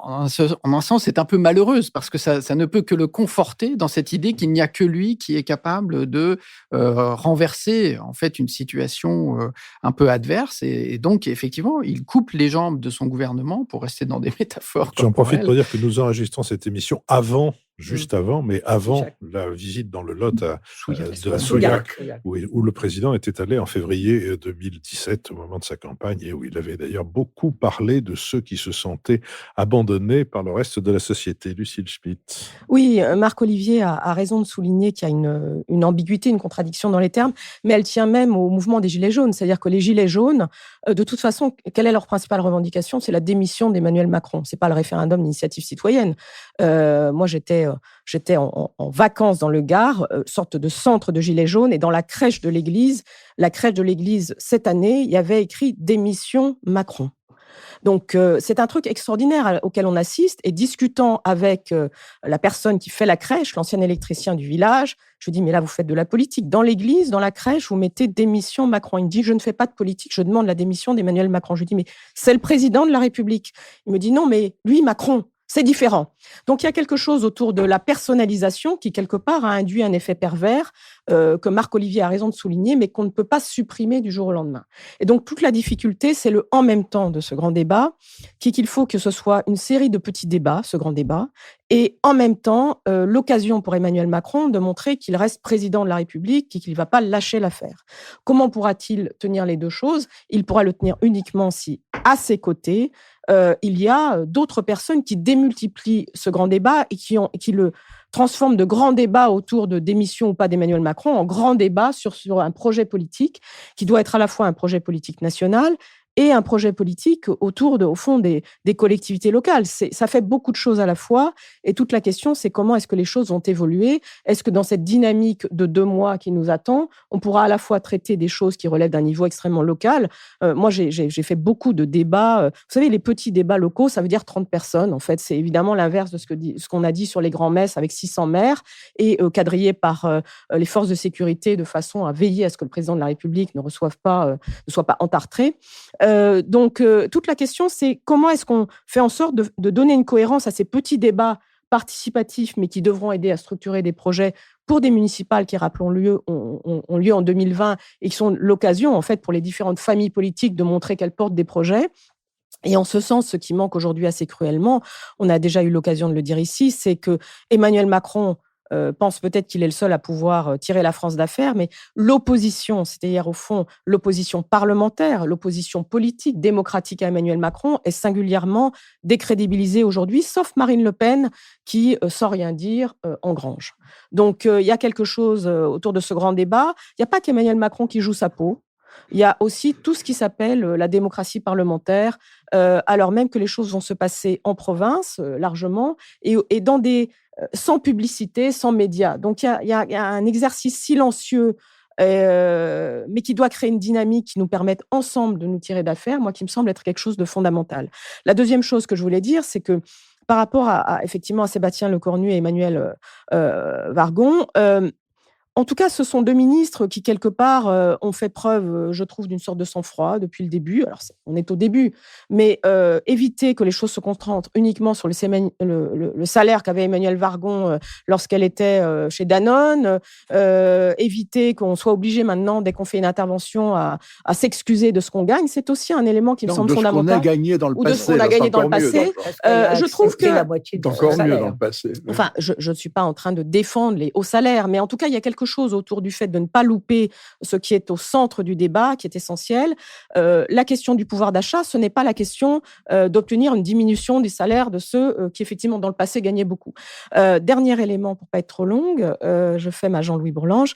en un sens, est un peu malheureuse parce que ça ne peut que le conforter dans cette idée qu'il n'y a que lui qui est capable de, renverser, en fait, une situation, un peu adverse et donc effectivement, il coupe les jambes de son gouvernement, pour rester dans des métaphores J'en profite corporelles. pour dire que nous enregistrons cette émission avant, Mmh. juste avant, mais avant Souillac. la visite dans le Lot Souillac. de la Souillac. Souillac, où le président était allé en février 2017, au moment de sa campagne, et où il avait d'ailleurs beaucoup parlé de ceux qui se sentaient abandonnés par le reste de la société. Lucille Schmitt. Oui, Marc Olivier a raison de souligner qu'il y a une ambiguïté, une contradiction dans les termes, mais elle tient même au mouvement des Gilets jaunes. C'est-à-dire que les Gilets jaunes, de toute façon, quelle est leur principale revendication? C'est la démission d'Emmanuel Macron. C'est pas le référendum d'initiative citoyenne. Moi, j'étais en vacances dans le Gard, sorte de centre de Gilets jaunes, et dans la crèche de l'église, cette année, il y avait écrit démission Macron. Donc, c'est un truc extraordinaire auquel on assiste. Et discutant avec la personne qui fait la crèche, l'ancien électricien du village, je lui dis, mais là, vous faites de la politique. Dans l'église, dans la crèche, vous mettez démission Macron. Il me dit, je ne fais pas de politique, je demande la démission d'Emmanuel Macron. Je lui dis, mais c'est le président de la République. Il me dit, non, mais lui, Macron, c'est différent. Donc, il y a quelque chose autour de la personnalisation qui, quelque part, a induit un effet pervers que Marc Olivier a raison de souligner, mais qu'on ne peut pas supprimer du jour au lendemain. Et donc, toute la difficulté, c'est le « en même temps » de ce grand débat, qu'il faut que ce soit une série de petits débats, ce grand débat, et en même temps, l'occasion pour Emmanuel Macron de montrer qu'il reste président de la République et qu'il ne va pas lâcher l'affaire. Comment pourra-t-il tenir les deux choses? Il pourra le tenir uniquement si, à ses côtés, il y a d'autres personnes qui démultiplient ce grand débat et qui le transforment de grands débats autour de démission ou pas d'Emmanuel Macron en grand débat sur un projet politique qui doit être à la fois un projet politique national et un projet politique autour, au fond, des collectivités locales. Ça fait beaucoup de choses à la fois. Et toute la question, c'est comment est-ce que les choses vont évoluer? Est-ce que dans cette dynamique de 2 mois qui nous attend, on pourra à la fois traiter des choses qui relèvent d'un niveau extrêmement local? Moi, j'ai fait beaucoup de débats. Vous savez, les petits débats locaux, ça veut dire 30 personnes. En fait, c'est évidemment l'inverse de ce qu'on a dit sur les grands-messes avec 600 maires et quadrillés par les forces de sécurité de façon à veiller à ce que le président de la République ne soit pas entartré. Donc, toute la question, c'est comment est-ce qu'on fait en sorte de donner une cohérence à ces petits débats participatifs, mais qui devront aider à structurer des projets pour des municipales qui, rappelons-le, ont lieu en 2020 et qui sont l'occasion, en fait, pour les différentes familles politiques de montrer qu'elles portent des projets. Et en ce sens, ce qui manque aujourd'hui assez cruellement, on a déjà eu l'occasion de le dire ici, c'est que Emmanuel Macron pense peut-être qu'il est le seul à pouvoir tirer la France d'affaire, mais l'opposition, c'est-à-dire au fond l'opposition parlementaire, l'opposition politique, démocratique à Emmanuel Macron, est singulièrement décrédibilisée aujourd'hui, sauf Marine Le Pen qui, sans rien dire, engrange. Donc il y a quelque chose autour de ce grand débat. Il n'y a pas qu'Emmanuel Macron qui joue sa peau. Il y a aussi tout ce qui s'appelle la démocratie parlementaire, alors même que les choses vont se passer en province, largement, et dans sans publicité, sans médias. Donc, il y a un exercice silencieux, mais qui doit créer une dynamique qui nous permette ensemble de nous tirer d'affaire, moi, qui me semble être quelque chose de fondamental. La deuxième chose que je voulais dire, c'est que par rapport effectivement à Sébastien Lecornu et Emmanuel Wargon, en tout cas, ce sont 2 ministres qui, quelque part, ont fait preuve, je trouve, d'une sorte de sang-froid depuis le début. Alors, on est au début, mais éviter que les choses se concentrent uniquement sur le salaire qu'avait Emmanuel Wargon lorsqu'elle était chez Danone, éviter qu'on soit obligé maintenant, dès qu'on fait une intervention, à s'excuser de ce qu'on gagne, c'est aussi un élément qui me semble fondamental. De ce qu'on a gagné dans le Ou passé. de ce qu'on a gagné dans le passé. Je trouve que... la moitié de Encore son mieux salaire. dans le passé. Enfin, je ne suis pas en train de défendre les hauts salaires, mais en tout cas, il y a quelque chose autour du fait de ne pas louper ce qui est au centre du débat, qui est essentiel. La question du pouvoir d'achat, ce n'est pas la question d'obtenir une diminution des salaires de ceux qui, effectivement, dans le passé, gagnaient beaucoup. Dernier élément, pour ne pas être trop longue, je fais ma Jean-Louis Bourlange.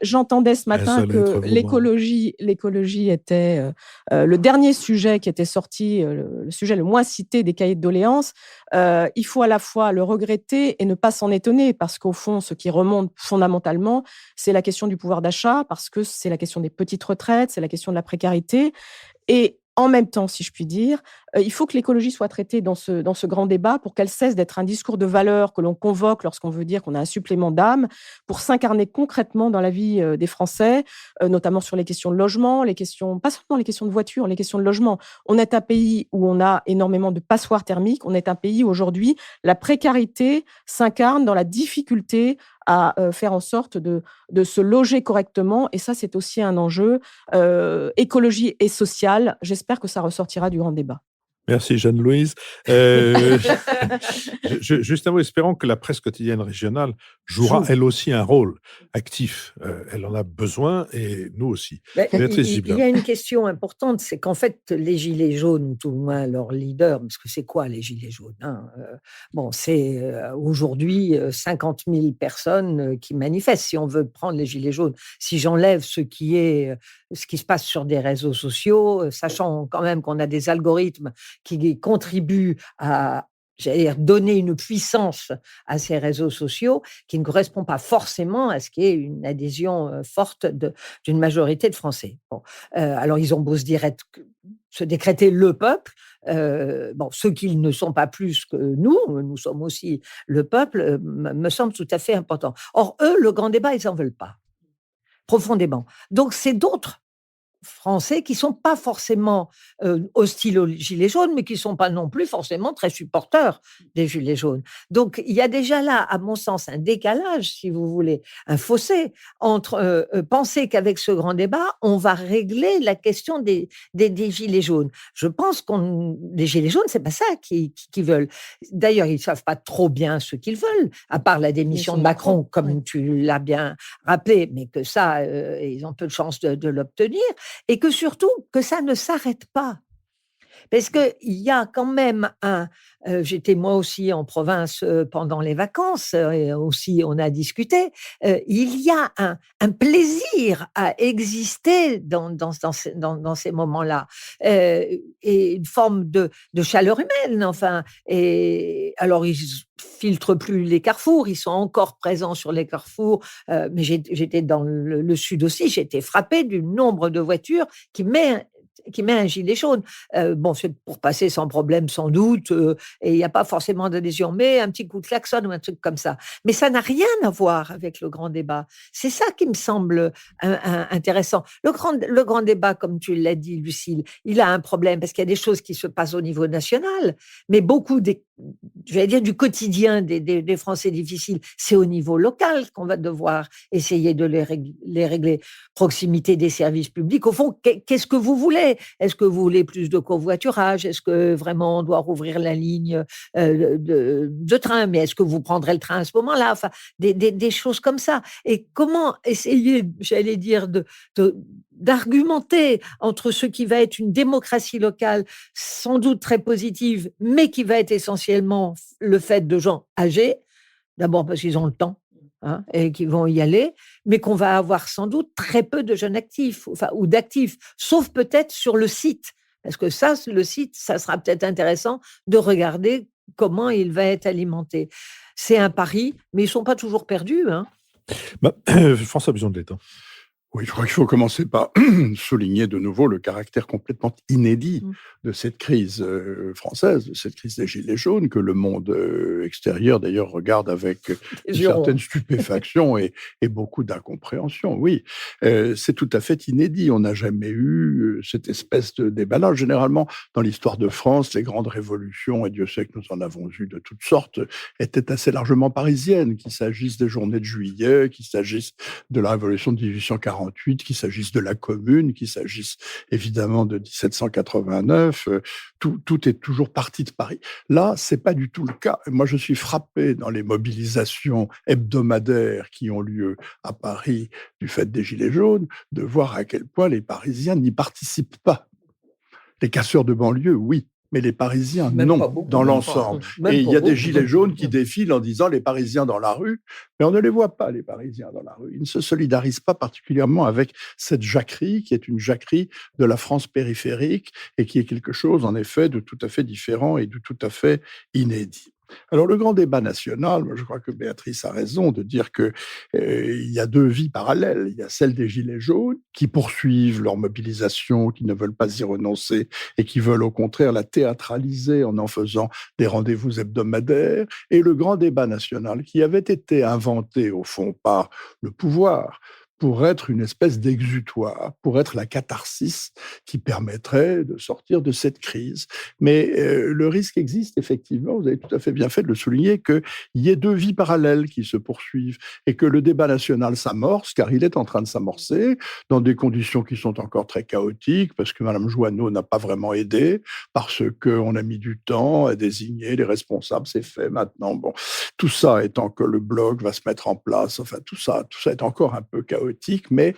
J'entendais ce matin que l'écologie était le dernier sujet qui était sorti, le sujet le moins cité des cahiers de doléances. Il faut à la fois le regretter et ne pas s'en étonner, parce qu'au fond, ce qui remonte fondamentalement, c'est la question du pouvoir d'achat, parce que c'est la question des petites retraites, c'est la question de la précarité. Et en même temps, si je puis dire, il faut que l'écologie soit traitée dans ce grand débat pour qu'elle cesse d'être un discours de valeur que l'on convoque lorsqu'on veut dire qu'on a un supplément d'âme, pour s'incarner concrètement dans la vie des Français, notamment sur les questions de logement, pas seulement les questions de voiture, les questions de logement. On est un pays où on a énormément de passoires thermiques. On est un pays où aujourd'hui, la précarité s'incarne dans la difficulté à faire en sorte de se loger correctement. Et ça, c'est aussi un enjeu écologie et social. J'espère que ça ressortira du grand débat. Merci Jeanne-Louise. Juste un mot, espérons que la presse quotidienne régionale jouera elle aussi un rôle actif. Elle en a besoin et nous aussi. Béatrice Gibelin. Il y a une question importante, c'est qu'en fait, les Gilets jaunes, ou tout le moins leurs leaders, parce que c'est quoi les Gilets jaunes, hein, c'est aujourd'hui 50 000 personnes qui manifestent. Si on veut prendre les Gilets jaunes, si j'enlève ce qui se passe sur des réseaux sociaux, sachant quand même qu'on a des algorithmes qui contribuent à donner une puissance à ces réseaux sociaux qui ne correspond pas forcément à ce qui est une adhésion forte d'une majorité de Français. Alors, ils ont beau se décréter le peuple, ceux qui ne sont pas plus que nous sommes aussi le peuple, me semble tout à fait important. Or, eux, le grand débat, ils n'en veulent pas, profondément. Donc, c'est d'autres Français qui ne sont pas forcément hostiles aux Gilets jaunes, mais qui ne sont pas non plus forcément très supporters des Gilets jaunes. Donc, il y a déjà là, à mon sens, un décalage, si vous voulez, un fossé entre penser qu'avec ce grand débat, on va régler la question des Gilets jaunes. Je pense que les Gilets jaunes, ce n'est pas ça qu'ils veulent. D'ailleurs, ils ne savent pas trop bien ce qu'ils veulent, à part la démission de Macron, comme tu l'as bien rappelé, mais que ça, ils ont peu de chances de l'obtenir. Et que surtout, que ça ne s'arrête pas. Parce qu'il y a quand même j'étais moi aussi en province pendant les vacances, et aussi on a discuté, il y a un plaisir à exister dans ces moments-là, et une forme de chaleur humaine, enfin. Et alors, ils filtrent plus les carrefours, ils sont encore présents sur les carrefours, mais j'étais dans le sud aussi, j'ai été frappée du nombre de voitures qui met un gilet jaune. C'est pour passer sans problème sans doute, et il n'y a pas forcément d'adhésion, mais un petit coup de klaxon ou un truc comme ça. Mais ça n'a rien à voir avec le grand débat. C'est ça qui me semble intéressant. Le grand débat, comme tu l'as dit, Lucile, il a un problème parce qu'il y a des choses qui se passent au niveau national, mais beaucoup du quotidien des Français difficiles, c'est au niveau local qu'on va devoir essayer de les régler. Proximité des services publics. Au fond, qu'est-ce que vous voulez ? Est-ce que vous voulez plus de covoiturage ? Est-ce que vraiment on doit rouvrir la ligne de train ? Mais est-ce que vous prendrez le train à ce moment-là ? Enfin, des choses comme ça. Et comment essayer, j'allais dire, d'argumenter entre ce qui va être une démocratie locale sans doute très positive, mais qui va être essentiellement le fait de gens âgés, d'abord parce qu'ils ont le temps, et qui vont y aller, mais qu'on va avoir sans doute très peu de jeunes actifs, ou d'actifs, sauf peut-être sur le site. Parce que le site, ça sera peut-être intéressant de regarder comment il va être alimenté. C'est un pari, mais ils ne sont pas toujours perdus. François Bujon de l'Étang. Oui, je crois qu'il faut commencer par souligner de nouveau le caractère complètement inédit de cette crise française, de cette crise des Gilets jaunes, que le monde extérieur, d'ailleurs, regarde avec une certaine stupéfaction et beaucoup d'incompréhension. Oui, c'est tout à fait inédit. On n'a jamais eu cette espèce de déballage. Généralement, dans l'histoire de France, les grandes révolutions, et Dieu sait que nous en avons eu de toutes sortes, étaient assez largement parisiennes, qu'il s'agisse des journées de juillet, qu'il s'agisse de la révolution de 1848, qu'il s'agisse de la Commune, qu'il s'agisse évidemment de 1789, tout est toujours parti de Paris. Là, c'est pas du tout le cas. Moi, je suis frappé dans les mobilisations hebdomadaires qui ont lieu à Paris du fait des Gilets jaunes, de voir à quel point les Parisiens n'y participent pas. Les casseurs de banlieue, oui. Mais les Parisiens, non, dans l'ensemble. Et il y a des Gilets jaunes qui défilent en disant les Parisiens dans la rue, mais on ne les voit pas, les Parisiens dans la rue. Ils ne se solidarisent pas particulièrement avec cette jacquerie, qui est une jacquerie de la France périphérique et qui est quelque chose, en effet, de tout à fait différent et de tout à fait inédit. Alors, le grand débat national, moi, je crois que Béatrice a raison de dire que il y a deux vies parallèles. Il y a celle des Gilets jaunes qui poursuivent leur mobilisation, qui ne veulent pas y renoncer et qui veulent au contraire la théâtraliser en faisant des rendez-vous hebdomadaires. Et le grand débat national qui avait été inventé au fond par le pouvoir pour être une espèce d'exutoire, pour être la catharsis qui permettrait de sortir de cette crise. Mais le risque existe effectivement, vous avez tout à fait bien fait de le souligner, qu'il y ait deux vies parallèles qui se poursuivent et que le débat national s'amorce, car il est en train de s'amorcer, dans des conditions qui sont encore très chaotiques, parce que Mme Joanneau n'a pas vraiment aidé, parce qu'on a mis du temps à désigner les responsables, c'est fait maintenant. Bon, tout ça étant que le bloc va se mettre en place, enfin tout ça est encore un peu chaotique, mais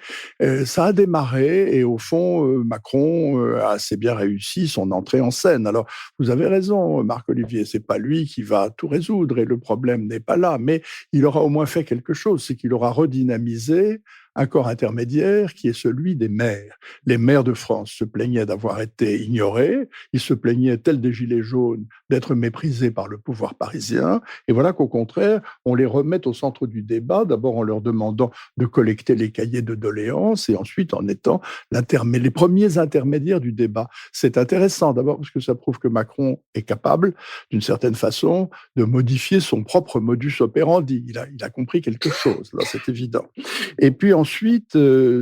ça a démarré et au fond, Macron a assez bien réussi son entrée en scène. Alors, vous avez raison, Marc-Olivier, c'est pas lui qui va tout résoudre et le problème n'est pas là, mais il aura au moins fait quelque chose, c'est qu'il aura redynamisé un corps intermédiaire qui est celui des maires. Les maires de France se plaignaient d'avoir été ignorés, ils se plaignaient, tels des Gilets jaunes, d'être méprisés par le pouvoir parisien, et voilà qu'au contraire, on les remet au centre du débat, d'abord en leur demandant de collecter les cahiers de doléances, et ensuite en étant les premiers intermédiaires du débat. C'est intéressant, d'abord parce que ça prouve que Macron est capable, d'une certaine façon, de modifier son propre modus operandi. Il a compris quelque chose, là, c'est évident. Et puis ensuite,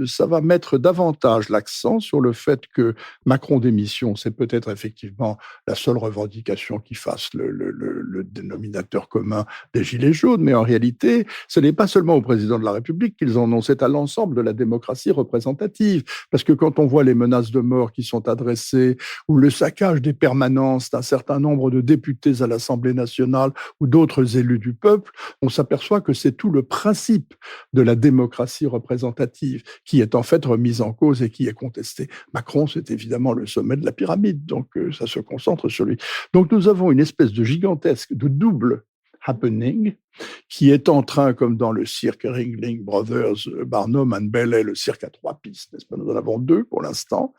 ça va mettre davantage l'accent sur le fait que Macron démission, c'est peut-être effectivement la seule revendication qui fasse le dénominateur commun des Gilets jaunes, mais en réalité, ce n'est pas seulement au président de la République qu'ils en ont, c'est à l'ensemble de la démocratie représentative. Parce que quand on voit les menaces de mort qui sont adressées, ou le saccage des permanences d'un certain nombre de députés à l'Assemblée nationale ou d'autres élus du peuple, on s'aperçoit que c'est tout le principe de la démocratie représentative qui est en fait remise en cause et qui est contestée. Macron, c'est évidemment le sommet de la pyramide, donc ça se concentre sur lui. Donc nous avons une espèce de gigantesque, de double happening qui est en train, comme dans le cirque Ringling Brothers, Barnum and Bailey, le cirque à 3 pistes, n'est-ce pas? Nous en avons 2 pour l'instant,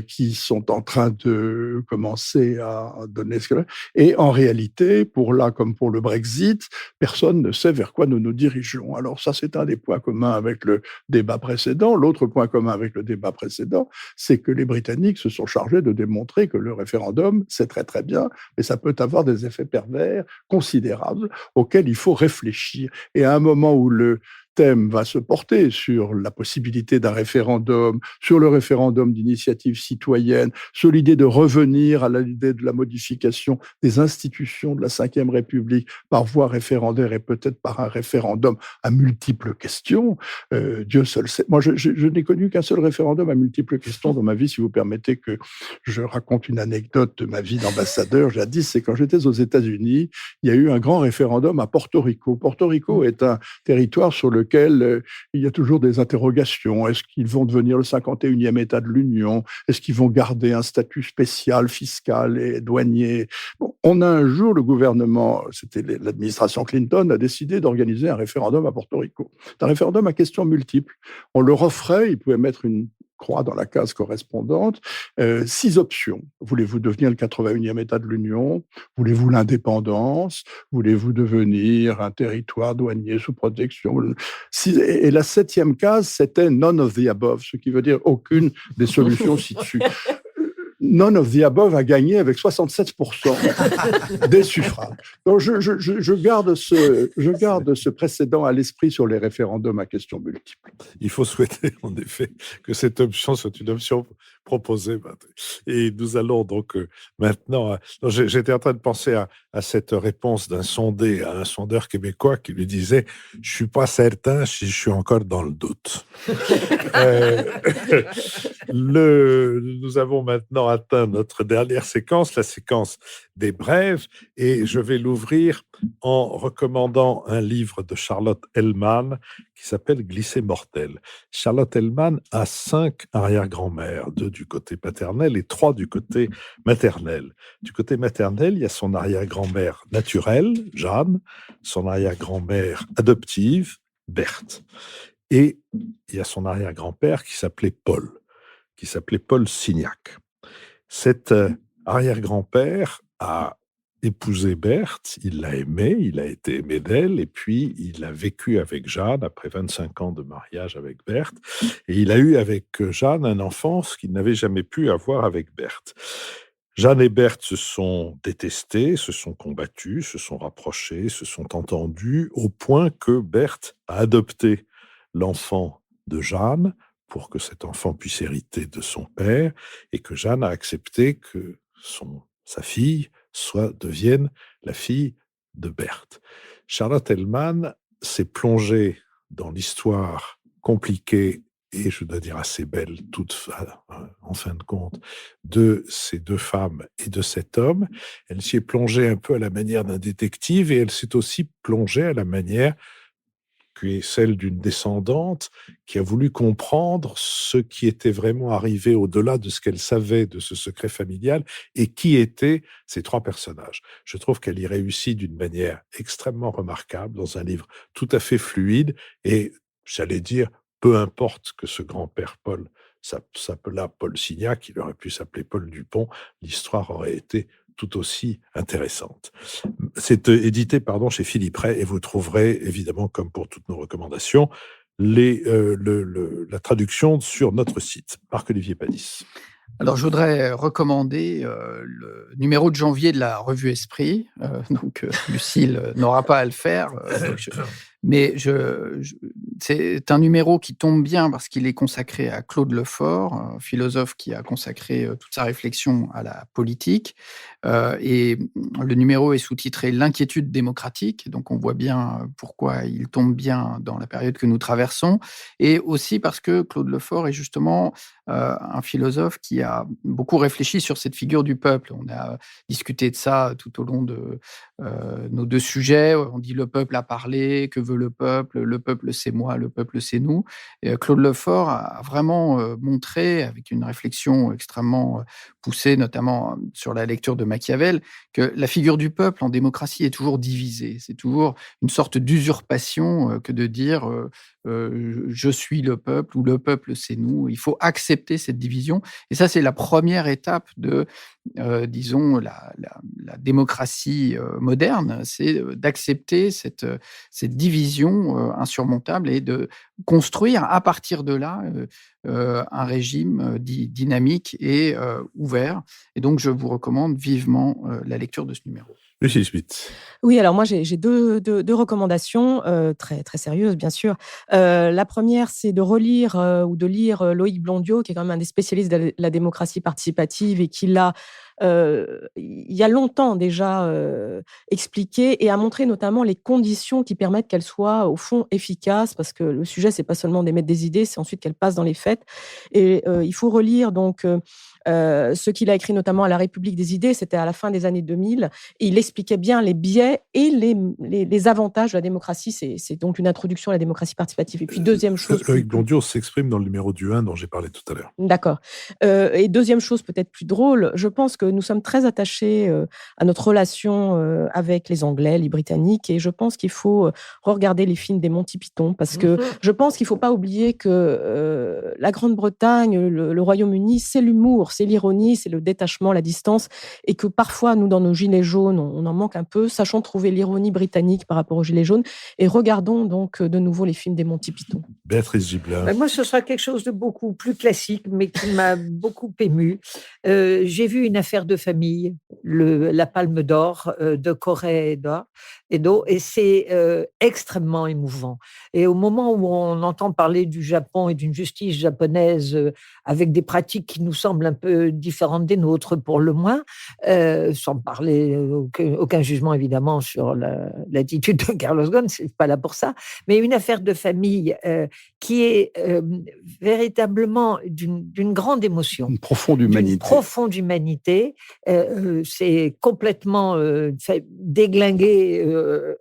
qui sont en train de commencer à donner ce que... Et en réalité, pour là comme pour le Brexit, personne ne sait vers quoi nous nous dirigeons. Alors ça, c'est un des points communs avec le débat précédent. L'autre point commun avec le débat précédent, c'est que les Britanniques se sont chargés de démontrer que le référendum, c'est très très bien, mais ça peut avoir des effets pervers considérables auxquels il faut réfléchir. Et à un moment où le thème va se porter sur la possibilité d'un référendum, sur le référendum d'initiative citoyenne, sur l'idée de revenir à l'idée de la modification des institutions de la Ve République par voie référendaire et peut-être par un référendum à multiples questions. Dieu seul sait. Moi, je n'ai connu qu'un seul référendum à multiples questions dans ma vie, si vous permettez que je raconte une anecdote de ma vie d'ambassadeur jadis. C'est quand j'étais aux États-Unis, il y a eu un grand référendum à Porto Rico. Porto Rico est un territoire sur lequel il y a toujours des interrogations. Est-ce qu'ils vont devenir le 51e État de l'Union? Est-ce qu'ils vont garder un statut spécial, fiscal et douanier? Bon, on a un jour, le gouvernement, c'était l'administration Clinton, a décidé d'organiser un référendum à Porto Rico. C'est un référendum à questions multiples. On leur offrait, ils pouvaient mettre une croix dans la case correspondante, 6 options. Voulez-vous devenir le 81e État de l'Union? Voulez-vous l'indépendance? Voulez-vous devenir un territoire douanier sous protection? Et la 7e case, c'était none of the above, ce qui veut dire aucune des solutions ci-dessus. None of the above a gagné avec 67% des suffrages. Donc je garde ce précédent à l'esprit sur les référendums à questions multiples. Il faut souhaiter en effet que cette option soit une option proposée. Et nous allons donc maintenant... J'étais en train de penser à cette réponse d'un sondé à un sondeur québécois qui lui disait « Je ne suis pas certain si je suis encore dans le doute ». Nous avons maintenant atteint notre dernière séquence, la séquence des brèves, et je vais l'ouvrir en recommandant un livre de Charlotte Hellman qui s'appelle Glisser mortel. Charlotte Hellman a 5 arrière-grand-mères, 2 du côté paternel et 3 du côté maternel. Du côté maternel, il y a son arrière-grand-mère naturelle, Jeanne, son arrière-grand-mère adoptive, Berthe, et il y a son arrière-grand-père qui s'appelait Paul Signac. Cet arrière-grand-père a épousé Berthe, il l'a aimée, il a été aimé d'elle, et puis il a vécu avec Jeanne après 25 ans de mariage avec Berthe, et il a eu avec Jeanne un enfant, ce qu'il n'avait jamais pu avoir avec Berthe. Jeanne et Berthe se sont détestés, se sont combattus, se sont rapprochés, se sont entendus, au point que Berthe a adopté l'enfant de Jeanne pour que cet enfant puisse hériter de son père, et que Jeanne a accepté que sa fille devienne la fille de Berthe. Charlotte Elman s'est plongée dans l'histoire compliquée et, je dois dire, assez belle, en fin de compte, de ces deux femmes et de cet homme. Elle s'y est plongée un peu à la manière d'un détective, et elle s'est aussi plongée à la manière qui est celle d'une descendante qui a voulu comprendre ce qui était vraiment arrivé au-delà de ce qu'elle savait de ce secret familial et qui étaient ces trois personnages. Je trouve qu'elle y réussit d'une manière extrêmement remarquable dans un livre tout à fait fluide, et j'allais dire, peu importe que ce grand-père Paul s'appelât Paul Signac, il aurait pu s'appeler Paul Dupont, l'histoire aurait été tout aussi intéressante. C'est édité chez Philippe Ray, et vous trouverez, évidemment, comme pour toutes nos recommandations, la traduction sur notre site. Marc-Olivier Padis. Alors, je voudrais recommander le numéro de janvier de la revue Esprit. Lucille n'aura pas à le faire. Mais c'est un numéro qui tombe bien parce qu'il est consacré à Claude Lefort, un philosophe qui a consacré toute sa réflexion à la politique. Et le numéro est sous-titré « L'inquiétude démocratique ». Donc, on voit bien pourquoi il tombe bien dans la période que nous traversons. Et aussi parce que Claude Lefort est justement un philosophe qui a beaucoup réfléchi sur cette figure du peuple. On a discuté de ça tout au long de nos deux sujets. On dit le peuple a parlé, que veut le peuple c'est moi, le peuple c'est nous. Et Claude Lefort a vraiment montré, avec une réflexion extrêmement poussée, notamment sur la lecture de Machiavel, que la figure du peuple en démocratie est toujours divisée. C'est toujours une sorte d'usurpation que de dire je suis le peuple ou le peuple c'est nous. Il faut accepter cette division. Et ça, c'est la première étape de, disons, la démocratie moderne, c'est d'accepter cette division insurmontable et de construire à partir de là un régime dynamique et ouvert. Et donc, je vous recommande vivement la lecture de ce numéro. Lucie Smith. Oui, alors moi, j'ai deux recommandations très, très sérieuses, bien sûr. La première, c'est de relire ou de lire Loïc Blondiot, qui est quand même un des spécialistes de la démocratie participative et qui l'a, il y a longtemps déjà, expliqué et a montré notamment les conditions qui permettent qu'elle soit, au fond, efficace, parce que le sujet, c'est pas seulement d'émettre des idées, c'est ensuite qu'elles passent dans les faits. Et il faut relire donc ce qu'il a écrit notamment à La République des idées, c'était à la fin des années 2000, et il expliquait bien les biais et les avantages de la démocratie. C'est donc une introduction à la démocratie participative. Et puis deuxième chose... Loïc Blondiot s'exprime dans le numéro du 1 dont j'ai parlé tout à l'heure. D'accord. Et deuxième chose peut-être plus drôle, je pense que nous sommes très attachés à notre relation avec les Anglais, les Britanniques, et je pense qu'il faut regarder les films des Monty Python, parce que je pense qu'il ne faut pas oublier que la Grande-Bretagne, le Royaume-Uni, c'est l'humour, c'est l'ironie, c'est le détachement, la distance, et que parfois, nous, dans nos gilets jaunes, on en manque un peu. Sachons trouver l'ironie britannique par rapport aux gilets jaunes, et regardons donc de nouveau les films des Monty Python. Béatrice Gibelin. Moi, ce sera quelque chose de beaucoup plus classique, mais qui m'a beaucoup émue. J'ai vu Une affaire de famille, la Palme d'Or de Corée-Edo, et c'est extrêmement émouvant. Et au moment où on entend parler du Japon et d'une justice japonaise avec des pratiques qui nous semblent un peu différentes des nôtres, pour le moins, sans parler aucun jugement évidemment sur l'attitude de Carlos Ghosn, c'est pas là pour ça, mais Une affaire de famille qui est véritablement d'une grande émotion. Une profonde humanité. D'une profonde humanité. C'est complètement déglingué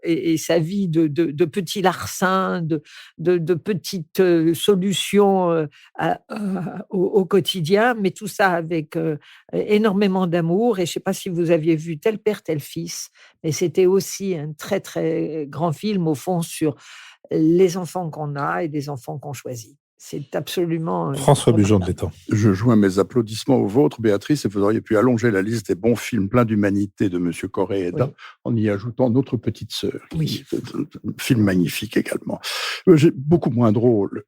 et sa vie de petit larcin, de petites solutions au quotidien, mais tout ça avec énormément d'amour. Et je ne sais pas si vous aviez vu Tel père, tel fils, mais c'était aussi un très, très grand film, au fond, sur les enfants qu'on a et des enfants qu'on choisit. C'est absolument François Bujon de remarquable. l'Étang. Je joins mes applaudissements aux vôtres, Béatrice, et vous auriez pu allonger la liste des bons films pleins d'humanité de M. Corée-Eda Oui. en y ajoutant Notre petite sœur, qui Oui. est un film magnifique également. J'ai beaucoup moins drôle,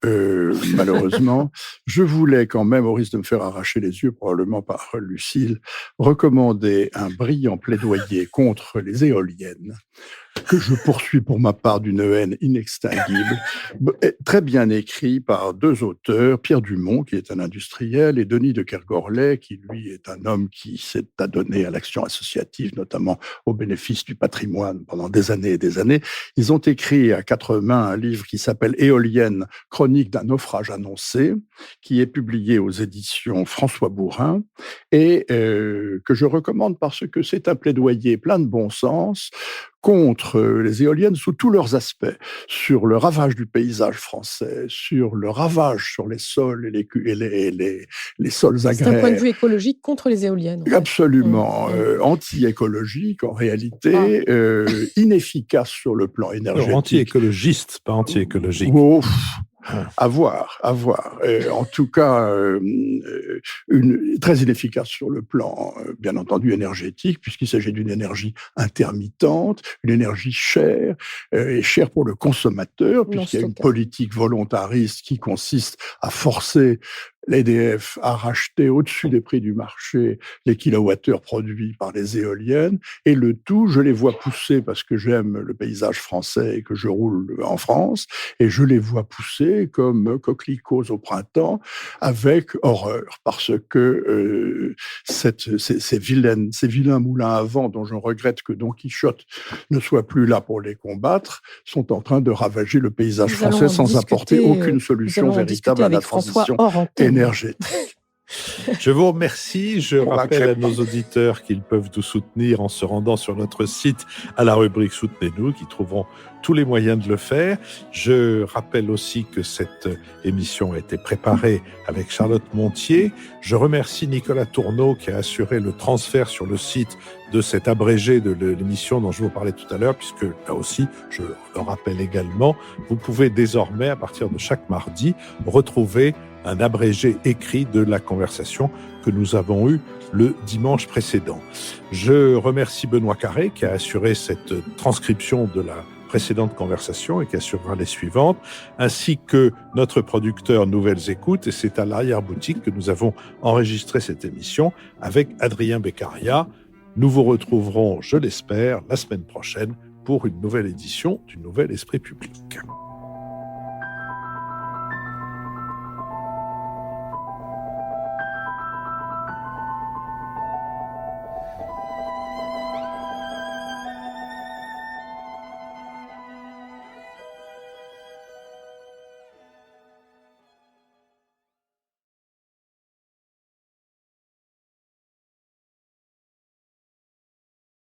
malheureusement. Je voulais quand même, au risque de me faire arracher les yeux probablement par Lucile, recommander un brillant plaidoyer contre les éoliennes, que je poursuis pour ma part d'une haine inextinguible, très bien écrit par deux auteurs, Pierre Dumont, qui est un industriel, et Denis de Kergorlet, qui lui est un homme qui s'est adonné à l'action associative, notamment au bénéfice du patrimoine pendant des années et des années. Ils ont écrit à quatre mains un livre qui s'appelle Éolienne, chronique d'un naufrage annoncé, qui est publié aux éditions François Bourin, et que je recommande parce que c'est un plaidoyer plein de bon sens contre les éoliennes sous tous leurs aspects, sur le ravage du paysage français, sur le ravage sur les sols et les sols C'est un point de agraires. vue écologique contre les éoliennes. En fait. Absolument Mmh. anti-écologique en réalité, inefficace sur le plan énergétique. Anti-écologiste, pas anti-écologique. Oh, à voir. En tout cas, très inefficace sur le plan, bien entendu, énergétique, puisqu'il s'agit d'une énergie intermittente, une énergie chère, et chère pour le consommateur, puisqu'il y a une stockable. politique volontariste qui consiste à forcer l'EDF a racheté au-dessus des prix du marché les kilowattheures produits par les éoliennes, et le tout, je les vois pousser parce que j'aime le paysage français et que je roule en France, et je les vois pousser comme coquelicots au printemps avec horreur, parce que ces vilains moulins à vent dont je regrette que Don Quichotte ne soit plus là pour les combattre, sont en train de ravager le paysage Nous allons français sans discuter, apporter aucune nous solution allons véritable discuter à la avec François transition hors antenne. énergétique. Je vous remercie. Je On rappelle à la crêpe. nos auditeurs qu'ils peuvent nous soutenir en se rendant sur notre site à la rubrique Soutenez-nous, qui trouveront tous les moyens de le faire. Je rappelle aussi que cette émission a été préparée avec Charlotte Montier. Je remercie Nicolas Tourneau qui a assuré le transfert sur le site de cet abrégé de l'émission dont je vous parlais tout à l'heure, puisque là aussi, je le rappelle également, vous pouvez désormais, à partir de chaque mardi, retrouver un abrégé écrit de la conversation que nous avons eue le dimanche précédent. Je remercie Benoît Carré qui a assuré cette transcription de la précédente conversation et qui assurera les suivantes, ainsi que notre producteur Nouvelles Écoutes, et c'est à l'arrière-boutique que nous avons enregistré cette émission avec Adrien Beccaria. Nous vous retrouverons, je l'espère, la semaine prochaine pour une nouvelle édition du Nouvel Esprit Public.